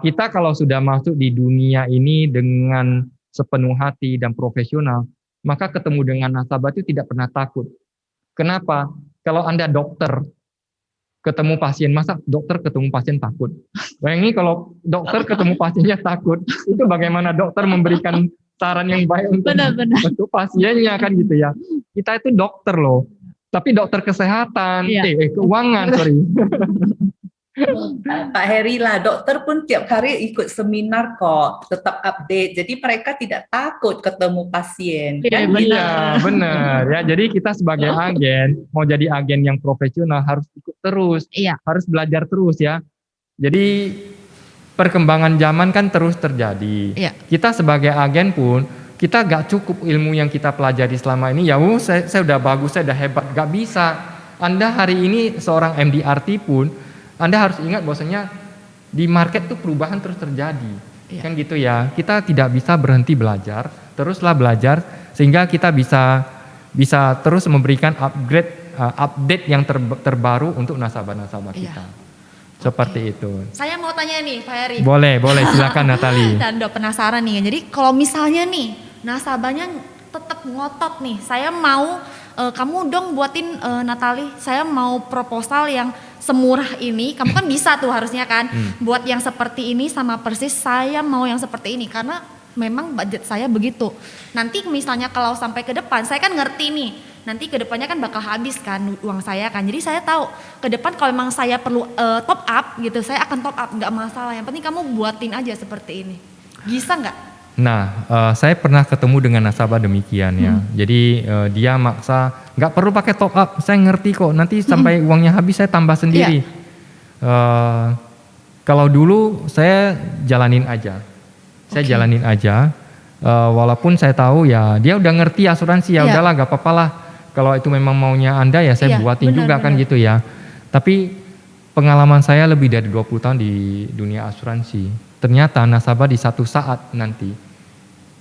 Kita kalau sudah masuk di dunia ini dengan sepenuh hati dan profesional, maka ketemu dengan nasabah itu tidak pernah takut. Kenapa? Kalau Anda dokter, ketemu pasien, masa dokter ketemu pasien takut? Bayangin kalau dokter ketemu pasiennya takut, itu bagaimana dokter memberikan saran yang baik untuk pasiennya kan gitu ya. Kita itu dokter loh. Tapi dokter kesehatan, Iya. keuangan, sorry. Pak Heri lah, dokter pun tiap hari ikut seminar kok, tetap update. Jadi mereka tidak takut ketemu pasien. Iya, Kan? benar. Iya, benar ya. Jadi kita sebagai agen, mau jadi agen yang profesional harus ikut terus, Iya. harus belajar terus ya. Jadi perkembangan zaman kan terus terjadi. Iya. Kita sebagai agen pun, kita gak cukup ilmu yang kita pelajari selama ini. Ya, saya udah bagus, saya udah hebat. Gak bisa. Anda hari ini seorang MDRT pun, Anda harus ingat bahwasanya di market tuh perubahan terus terjadi. Iya. Kan gitu ya. Kita tidak bisa berhenti belajar, teruslah belajar sehingga kita bisa terus memberikan update yang terbaru untuk nasabah-nasabah Iya. kita. Seperti itu. Saya mau tanya nih Pak Heri. Boleh, silakan Natali. Dan udah penasaran nih. Jadi kalau misalnya nih nasabahnya tetap ngotot nih, saya mau kamu dong buatin Natali, saya mau proposal yang semurah ini. Kamu kan bisa tuh harusnya kan buat yang seperti ini sama persis saya mau yang seperti ini karena memang budget saya begitu. Nanti misalnya kalau sampai ke depan saya kan ngerti nih. Nanti ke depannya kan bakal habis kan uang saya kan. Jadi saya tahu ke depan kalau memang saya perlu top up gitu, saya akan top up, nggak masalah. Yang penting kamu buatin aja seperti ini. Bisa nggak? Nah, saya pernah ketemu dengan nasabah demikian ya. Jadi dia maksa nggak perlu pakai top up. Saya ngerti kok. Nanti sampai uangnya habis saya tambah sendiri. Kalau dulu saya jalanin aja. Saya jalanin aja. Walaupun saya tahu ya dia udah ngerti asuransi ya udahlah nggak apa-apa lah. Kalau itu memang maunya Anda ya saya buatin juga kan gitu ya. Tapi pengalaman saya lebih dari 20 tahun di dunia asuransi. Ternyata nasabah di satu saat nanti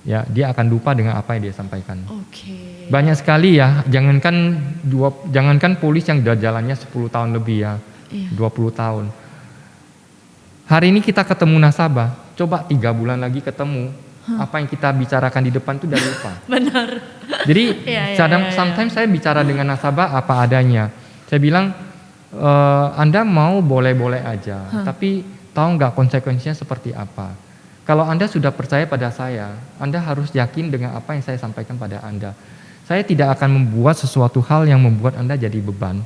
ya dia akan lupa dengan apa yang dia sampaikan. Oke. Banyak sekali ya, jangankan polis yang udah jalannya 10 tahun lebih ya. 20 tahun. Hari ini kita ketemu nasabah, coba 3 bulan lagi ketemu. Apa yang kita bicarakan di depan itu udah lupa. Benar. Jadi sometimes saya bicara dengan nasabah apa adanya. Saya bilang Anda mau boleh-boleh aja, tapi tahu nggak konsekuensinya seperti apa? Kalau Anda sudah percaya pada saya, Anda harus yakin dengan apa yang saya sampaikan pada Anda. Saya tidak akan membuat sesuatu hal yang membuat Anda jadi beban.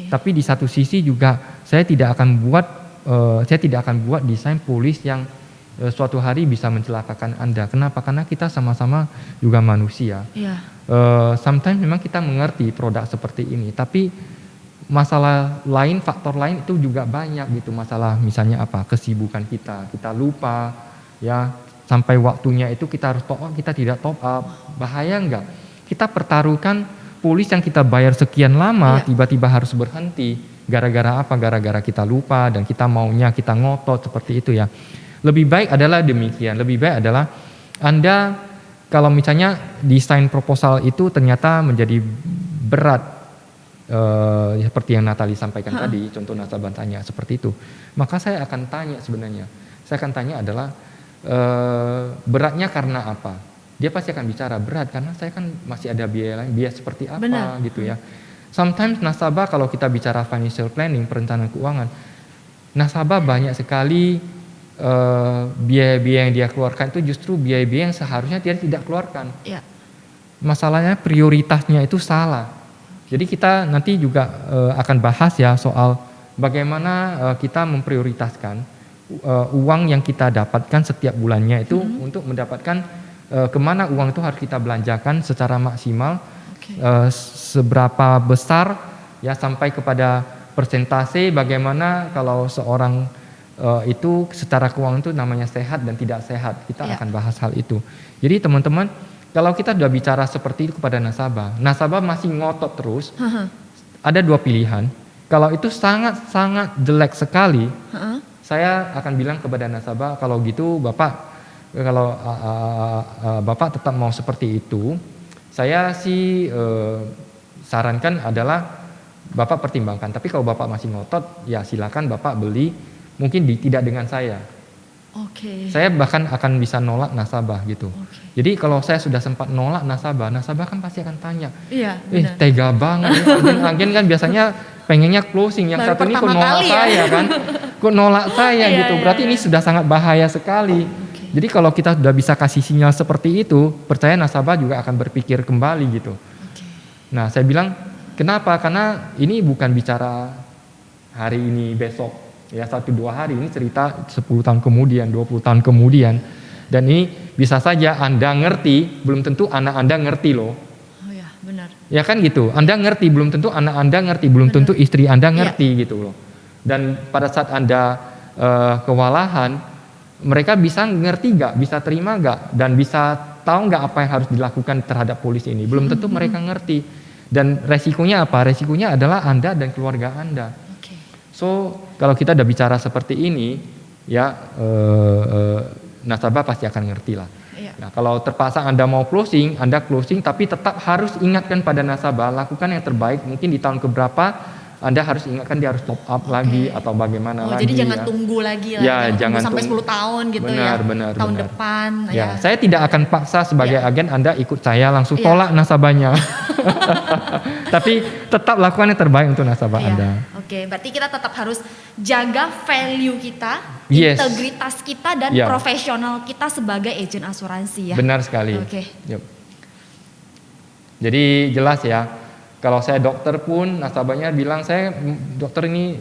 Tapi di satu sisi juga saya tidak akan buat desain polis yang suatu hari bisa mencelakakan Anda. Kenapa? Karena kita sama-sama juga manusia. Sometimes memang kita mengerti produk seperti ini, tapi masalah lain, faktor lain itu juga banyak gitu. Masalah misalnya apa? Kesibukan kita lupa ya, sampai waktunya itu kita harus top up, kita tidak top up. Bahaya enggak? Kita pertaruhkan polis yang kita bayar sekian lama tiba-tiba harus berhenti. Gara-gara apa? Gara-gara kita lupa dan kita maunya kita ngotot seperti itu ya. Lebih baik adalah demikian. Lebih baik adalah Anda kalau misalnya desain proposal itu ternyata menjadi berat, seperti yang Natali sampaikan tadi, contoh nasabah tanya seperti itu, maka saya akan tanya sebenarnya. Saya akan tanya adalah beratnya karena apa? Dia pasti akan bicara berat karena saya kan masih ada biaya lain, biaya seperti apa gitu ya. Sometimes nasabah kalau kita bicara financial planning, perencanaan keuangan, nasabah banyak sekali biaya-biaya yang dia keluarkan itu justru biaya-biaya yang seharusnya dia tidak keluarkan. Masalahnya prioritasnya itu salah. Jadi kita nanti juga akan bahas ya soal bagaimana kita memprioritaskan uang yang kita dapatkan setiap bulannya itu untuk mendapatkan kemana uang itu harus kita belanjakan secara maksimal, seberapa besar ya sampai kepada persentase bagaimana kalau seorang itu secara keuangan itu namanya sehat dan tidak sehat. Kita akan bahas hal itu. Jadi teman-teman, kalau kita sudah bicara seperti itu kepada nasabah masih ngotot terus, ada dua pilihan. Kalau itu sangat-sangat jelek sekali, saya akan bilang kepada nasabah, kalau gitu Bapak, kalau Bapak tetap mau seperti itu, saya sih sarankan adalah Bapak pertimbangkan. Tapi kalau Bapak masih ngotot, ya silakan Bapak beli. Mungkin tidak dengan saya. Saya bahkan akan bisa nolak nasabah gitu. Jadi kalau saya sudah sempat nolak nasabah kan pasti akan tanya. Tega banget. Agen kan biasanya pengennya closing, yang satu ini kok nolak saya kan? Kok nolak saya gitu. Berarti ini sudah sangat bahaya sekali. Jadi kalau kita sudah bisa kasih sinyal seperti itu, percaya nasabah juga akan berpikir kembali gitu. Nah, saya bilang Kenapa? Karena ini bukan bicara hari ini besok ya 1-2 hari, ini cerita 10 tahun kemudian, 20 tahun kemudian. Dan ini bisa saja Anda ngerti, belum tentu anak Anda ngerti loh. Oh ya, benar. Ya kan gitu. Anda ngerti, belum tentu anak Anda ngerti, belum tentu istri Anda ngerti gitu loh. Dan pada saat Anda kewalahan, mereka bisa ngerti nggak, bisa terima nggak, dan bisa tahu nggak apa yang harus dilakukan terhadap polisi ini. Belum tentu mereka ngerti. Dan resikonya apa? Resikonya adalah Anda dan keluarga Anda. Oke. So, kalau kita udah bicara seperti ini, ya nasabah pasti akan ngerti lah. Iya. Nah, kalau terpaksa Anda mau closing, Anda closing, tapi tetap harus ingatkan pada nasabah, lakukan yang terbaik. Mungkin di tahun keberapa Anda harus ingatkan dia harus top up lagi atau bagaimana lagi. Jadi jangan ya. tunggu lagi lah. Ya, jangan sampai tunggu. 10 tahun gitu Benar, ya. benar, tahun benar. depan Ya, saya tidak akan paksa sebagai agen Anda ikut saya langsung Iya. tolak nasabahnya. Tapi tetap lakukan yang terbaik untuk nasabah Iya. Anda. Oke, berarti kita tetap harus jaga value kita, Yes. integritas kita dan Ya. profesional kita sebagai agen asuransi ya. Benar sekali. Oke. Yep. Jadi jelas ya. Kalau saya dokter pun nasabahnya bilang, saya dokter ini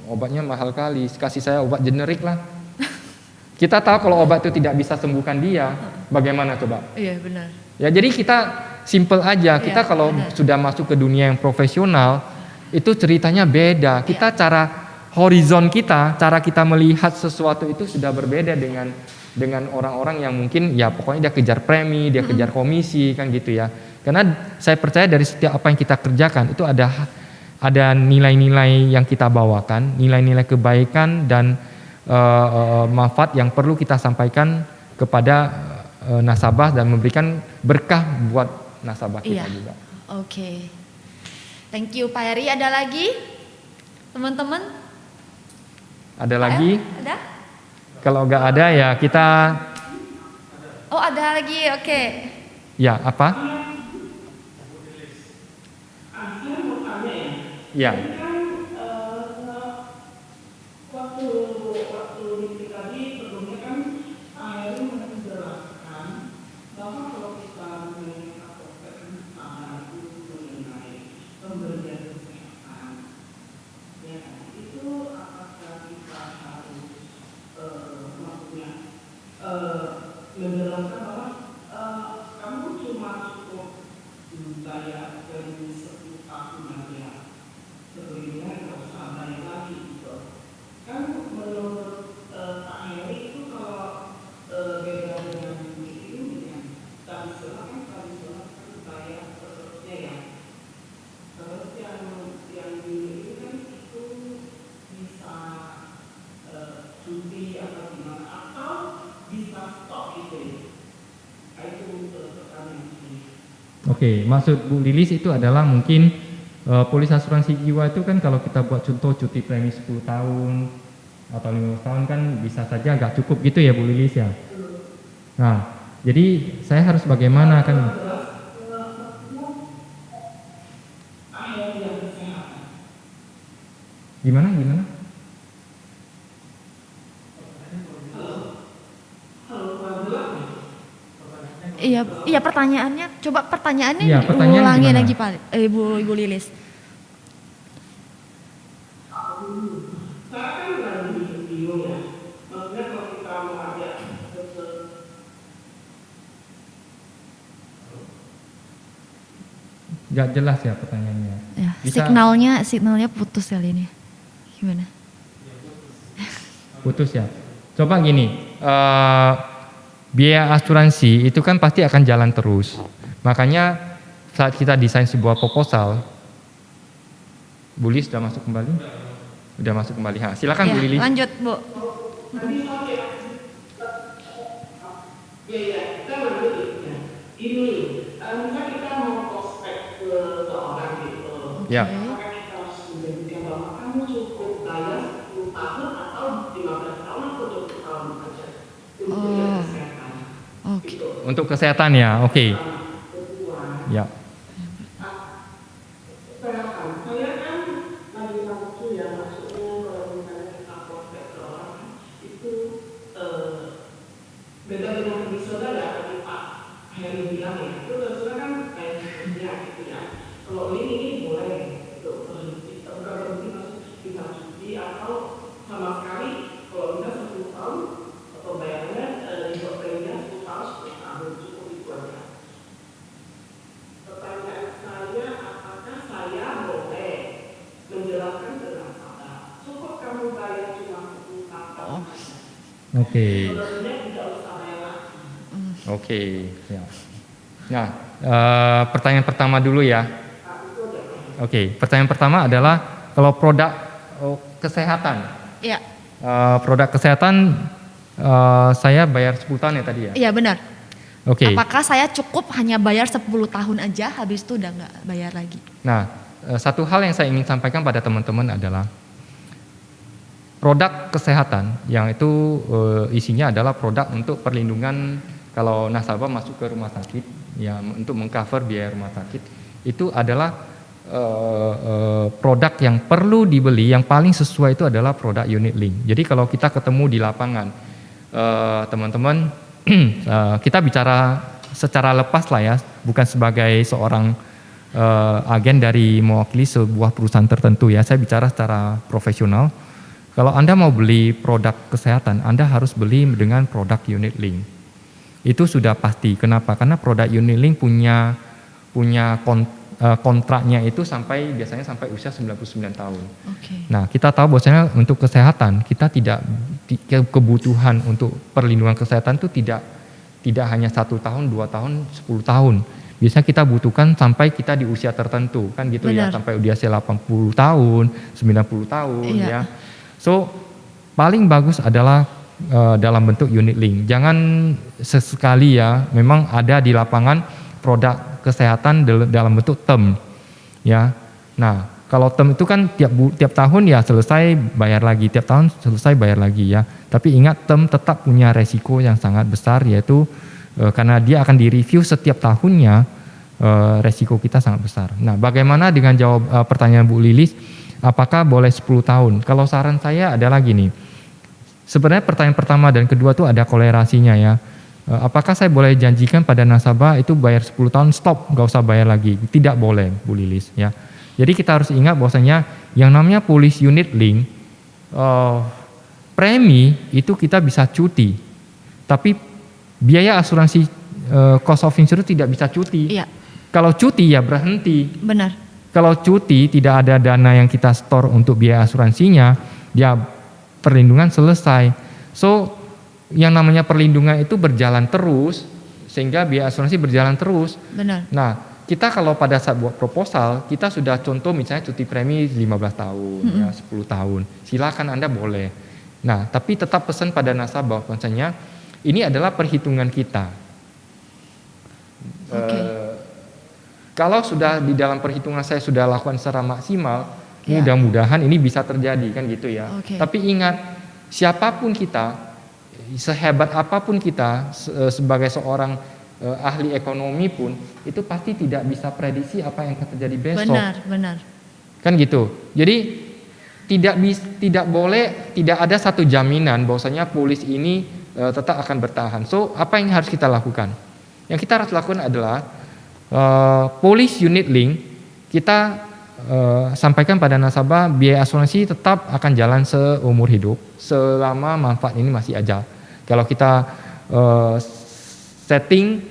obatnya mahal kali, kasih saya obat generik lah. Kita tahu kalau obat itu tidak bisa sembuhkan dia, bagaimana coba? Iya benar. Ya jadi kita simple aja. Kita Iya, kalau benar. sudah masuk ke dunia yang profesional, itu ceritanya beda. Kita cara horizon kita, cara kita melihat sesuatu itu sudah berbeda dengan orang-orang yang mungkin ya pokoknya dia kejar premi, dia kejar komisi kan gitu ya. Karena saya percaya dari setiap apa yang kita kerjakan itu ada nilai-nilai yang kita bawakan, nilai-nilai kebaikan dan manfaat yang perlu kita sampaikan kepada nasabah dan memberikan berkah buat nasabah kita Iya. juga. Oke. Thank you Pak Heri. Ada lagi? Teman-teman? Ada lagi? Ada? Kalau nggak ada ya kita Oh ada lagi, oke. ya apa? Ya. menjelaskan bahwa kamu cuma cukup bayar dari 10 tahun aja, sebelumnya nggak usah bayar lagi gitu. Kan menurut Pak Heri itu kalau beda dengan itu dengan tradisional kan bayar seterusnya ya. Terus yang ini kan itu bisa cuti atau gimana atau bisa stop itu. Itu pertanyaan ini. Oke, maksud Bu Lilis itu adalah mungkin polis asuransi jiwa itu kan kalau kita buat contoh cuti premi 10 tahun atau 15 tahun kan bisa saja nggak cukup gitu ya Bu Lilis ya. Nah, jadi saya harus bagaimana kan? Gimana? Iya pertanyaannya, coba pertanyaannya Iya, pertanyaan ulangi gimana? lagi Pak Ibu Lilis. Nggak jelas ya pertanyaannya. Ya, Bisa- signalnya putus kali ini. Gimana? Putus ya. Coba gini, biaya asuransi itu kan pasti akan jalan terus. Makanya saat kita desain sebuah proposal, Bu Lilis sudah masuk kembali? Sudah masuk kembali. Ha, silakan Bu Ya, Lilis. lanjut Bu. Ini, misalnya kita mau prospek ke seorang gitu. Ya. Apakah kita harus menjadikan bahwa kamu cukup bayar 10 tahun atau 15 tahun atau 20 tahun saja untuk yang kesehatan. Oke. Untuk kesehatan ya, oke. Ya. Kesehatan, saya kan lagi waktu ya, maksudnya kalau misalnya kita prospek ke orang itu beda dengan tradisional ya, tadi Pak Heri bilang ya, itu tradisional kan kayak sepertinya gitu ya. Kalau ini Jadi atau sama sekali kalau bisa 10 tahun atau bayarnya di preminya 10 tahun 10 tahun cukup itu aja. Pertanyaan saya, apakah saya boleh menjelaskan ke nasabah cukup kamu bayar cuma 10 tahun saja. Oke. Sebenarnya tidak usah bayar lagi. Oke, ya. Nah, pertanyaan pertama dulu ya. Oke, pertanyaan pertama adalah kalau produk kesehatan. Iya. Produk kesehatan saya bayar 10 tahun ya tadi ya. Iya benar. Oke. Apakah saya cukup hanya bayar 10 tahun aja, habis itu udah nggak bayar lagi? Nah, satu hal yang saya ingin sampaikan pada teman-teman adalah produk kesehatan yang itu isinya adalah produk untuk perlindungan kalau nasabah masuk ke rumah sakit, ya untuk mengcover biaya rumah sakit, itu adalah produk yang perlu dibeli, yang paling sesuai itu adalah produk unit link. Jadi kalau kita ketemu di lapangan, teman-teman, kita bicara secara lepas lah ya, bukan sebagai seorang agen dari mewakili sebuah perusahaan tertentu ya, saya bicara secara profesional. Kalau Anda mau beli produk kesehatan, Anda harus beli dengan produk unit link. Itu sudah pasti. Kenapa? Karena produk unit link punya kontraknya itu biasanya sampai usia 99 tahun. Oke. Nah, kita tahu bahwasanya untuk kesehatan kita tidak kebutuhan untuk perlindungan kesehatan itu tidak hanya 1 tahun, 2 tahun, 10 tahun. Biasanya kita butuhkan sampai kita di usia tertentu, kan gitu. Benar. Ya, sampai di usia 80 tahun, 90 tahun Iya. ya. So, paling bagus adalah dalam bentuk unit link. Jangan sesekali ya, memang ada di lapangan produk kesehatan dalam bentuk term ya. Nah, kalau term itu kan tiap tahun ya selesai bayar lagi, tiap tahun selesai bayar lagi ya. Tapi ingat, term tetap punya resiko yang sangat besar, yaitu karena dia akan direview setiap tahunnya, resiko kita sangat besar. Nah, bagaimana dengan jawab pertanyaan Bu Lilis, apakah boleh 10 tahun? Kalau saran saya adalah gini, sebenarnya pertanyaan pertama dan kedua tuh ada kolerasinya ya. Apakah saya boleh janjikan pada nasabah itu bayar 10 tahun stop, nggak usah bayar lagi? Tidak boleh, Bu Lilis ya. Jadi kita harus ingat bahwasanya yang namanya policy unit link, premi itu kita bisa cuti, tapi biaya asuransi cost of insurance tidak bisa cuti. Iya. Kalau cuti ya berhenti. Benar. Kalau cuti tidak ada dana yang kita store untuk biaya asuransinya, ya perlindungan selesai. So, yang namanya perlindungan itu berjalan terus, sehingga biaya asuransi berjalan terus. Benar. Nah, kita kalau pada saat buat proposal, kita sudah contoh misalnya cuti premi 15 tahun, ya 10 tahun. Silakan Anda boleh. Nah, tapi tetap pesan pada nasabah bahwasanya ini adalah perhitungan kita. Kalau sudah di dalam perhitungan saya sudah lakukan secara maksimal, mudah-mudahan ini bisa terjadi kan gitu ya. Tapi ingat, siapapun kita, sehebat apapun kita sebagai seorang ahli ekonomi pun, itu pasti tidak bisa prediksi apa yang akan terjadi besok. Benar. Kan gitu. Jadi tidak boleh, tidak ada satu jaminan bahwasanya polis ini tetap akan bertahan. So, apa yang harus kita lakukan? Yang kita harus lakukan adalah policy unit link, kita sampaikan pada nasabah biaya asuransi tetap akan jalan seumur hidup selama manfaat ini masih ada. Kalau kita setting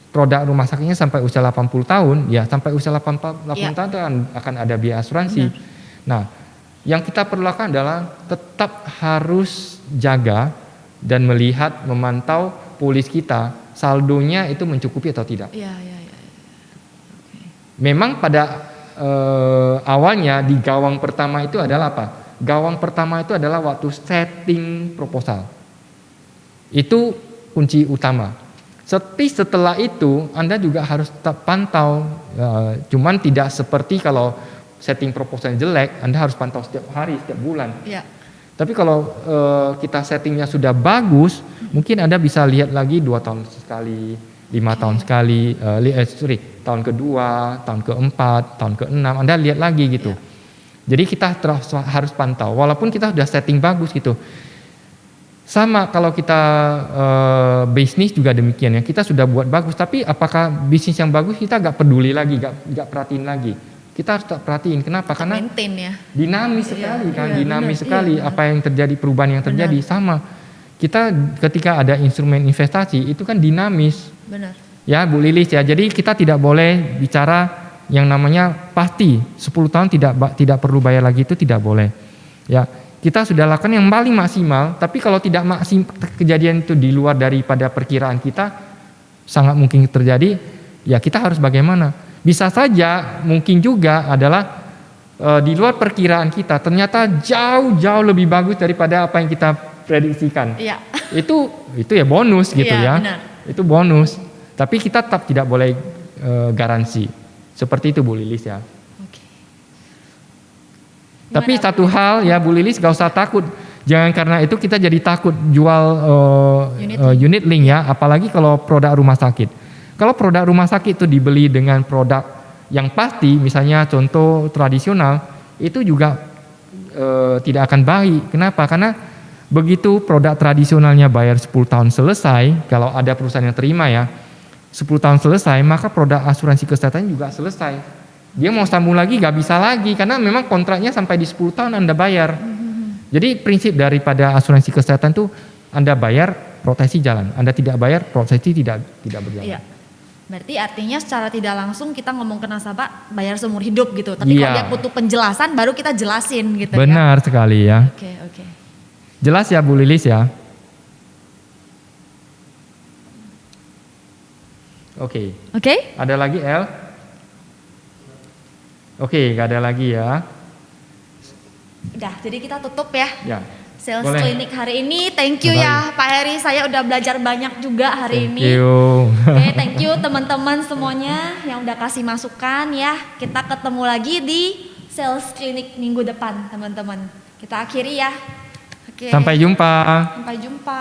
produk rumah sakitnya sampai usia 80 tahun, ya sampai usia 80 tahun akan ada biaya asuransi. Nah, yang kita perlu lakukan adalah tetap harus jaga dan melihat, memantau polis kita, saldonya itu mencukupi atau tidak. Iya. Memang pada awalnya di gawang pertama itu adalah apa? Gawang pertama itu adalah waktu setting proposal. Itu kunci utama. Setelah itu Anda juga harus tetap pantau. Cuman tidak seperti kalau setting proposal jelek, Anda harus pantau setiap hari, setiap bulan. Iya. Tapi kalau kita settingnya sudah bagus, mungkin Anda bisa lihat lagi 2 tahun sekali, 5 tahun sekali, tahun kedua, tahun keempat, tahun keenam, Anda lihat lagi gitu. Jadi kita terus harus pantau, walaupun kita sudah setting bagus gitu. Sama kalau kita bisnis juga demikian ya, kita sudah buat bagus, tapi apakah bisnis yang bagus kita nggak peduli lagi, nggak perhatiin lagi. kita harus perhatiin. Kenapa? Karena Maintain ya. dinamis sekali kan, iya, dinamis benar, sekali iya, apa yang terjadi, perubahan yang terjadi sama. Kita ketika ada instrumen investasi itu kan dinamis. Benar. Ya Bu Lilis ya, jadi kita tidak boleh bicara yang namanya pasti 10 tahun tidak perlu bayar lagi, itu tidak boleh. Ya, kita sudah lakukan yang paling maksimal, tapi kalau tidak kejadian itu di luar daripada perkiraan kita, sangat mungkin terjadi, ya kita harus bagaimana? Bisa saja mungkin juga adalah di luar perkiraan kita ternyata jauh lebih bagus daripada apa yang kita prediksikan. Iya. Itu ya bonus gitu Iya, ya. benar. Itu bonus. Tapi kita tetap tidak boleh garansi. Seperti itu Bu Lilis ya. Oke. Tapi Gimana, satu hal ya Bu Lilis, gak usah takut. Jangan karena itu kita jadi takut jual unit link ya. Apalagi kalau produk rumah sakit. Kalau produk rumah sakit itu dibeli dengan produk yang pasti, misalnya contoh tradisional, itu juga tidak akan baik. Kenapa? Karena begitu produk tradisionalnya bayar 10 tahun selesai, kalau ada perusahaan yang terima ya, 10 tahun selesai, maka produk asuransi kesehatan juga selesai. Dia mau sambung lagi gak bisa lagi, karena memang kontraknya sampai di 10 tahun Anda bayar. Jadi prinsip daripada asuransi kesehatan itu Anda bayar, proteksi jalan. Anda tidak bayar, proteksi tidak berjalan. Iya. Berarti artinya secara tidak langsung kita ngomong ke nasabah bayar seumur hidup gitu. Tapi kalau dia butuh penjelasan baru kita jelasin gitu. Benar sekali ya. Oke. Jelas ya Bu Lilis ya. Oke. Ada lagi El? Oke, gak ada lagi ya. Udah, jadi kita tutup ya. Ya. Sales Boleh. Clinic hari ini, thank you ya Pak Heri, saya udah belajar banyak juga hari ini. Thank you. Oke, thank you teman-teman semuanya yang udah kasih masukan ya. Kita ketemu lagi di Sales Clinic minggu depan teman-teman. Kita akhiri ya. Oke. Sampai jumpa. Sampai jumpa.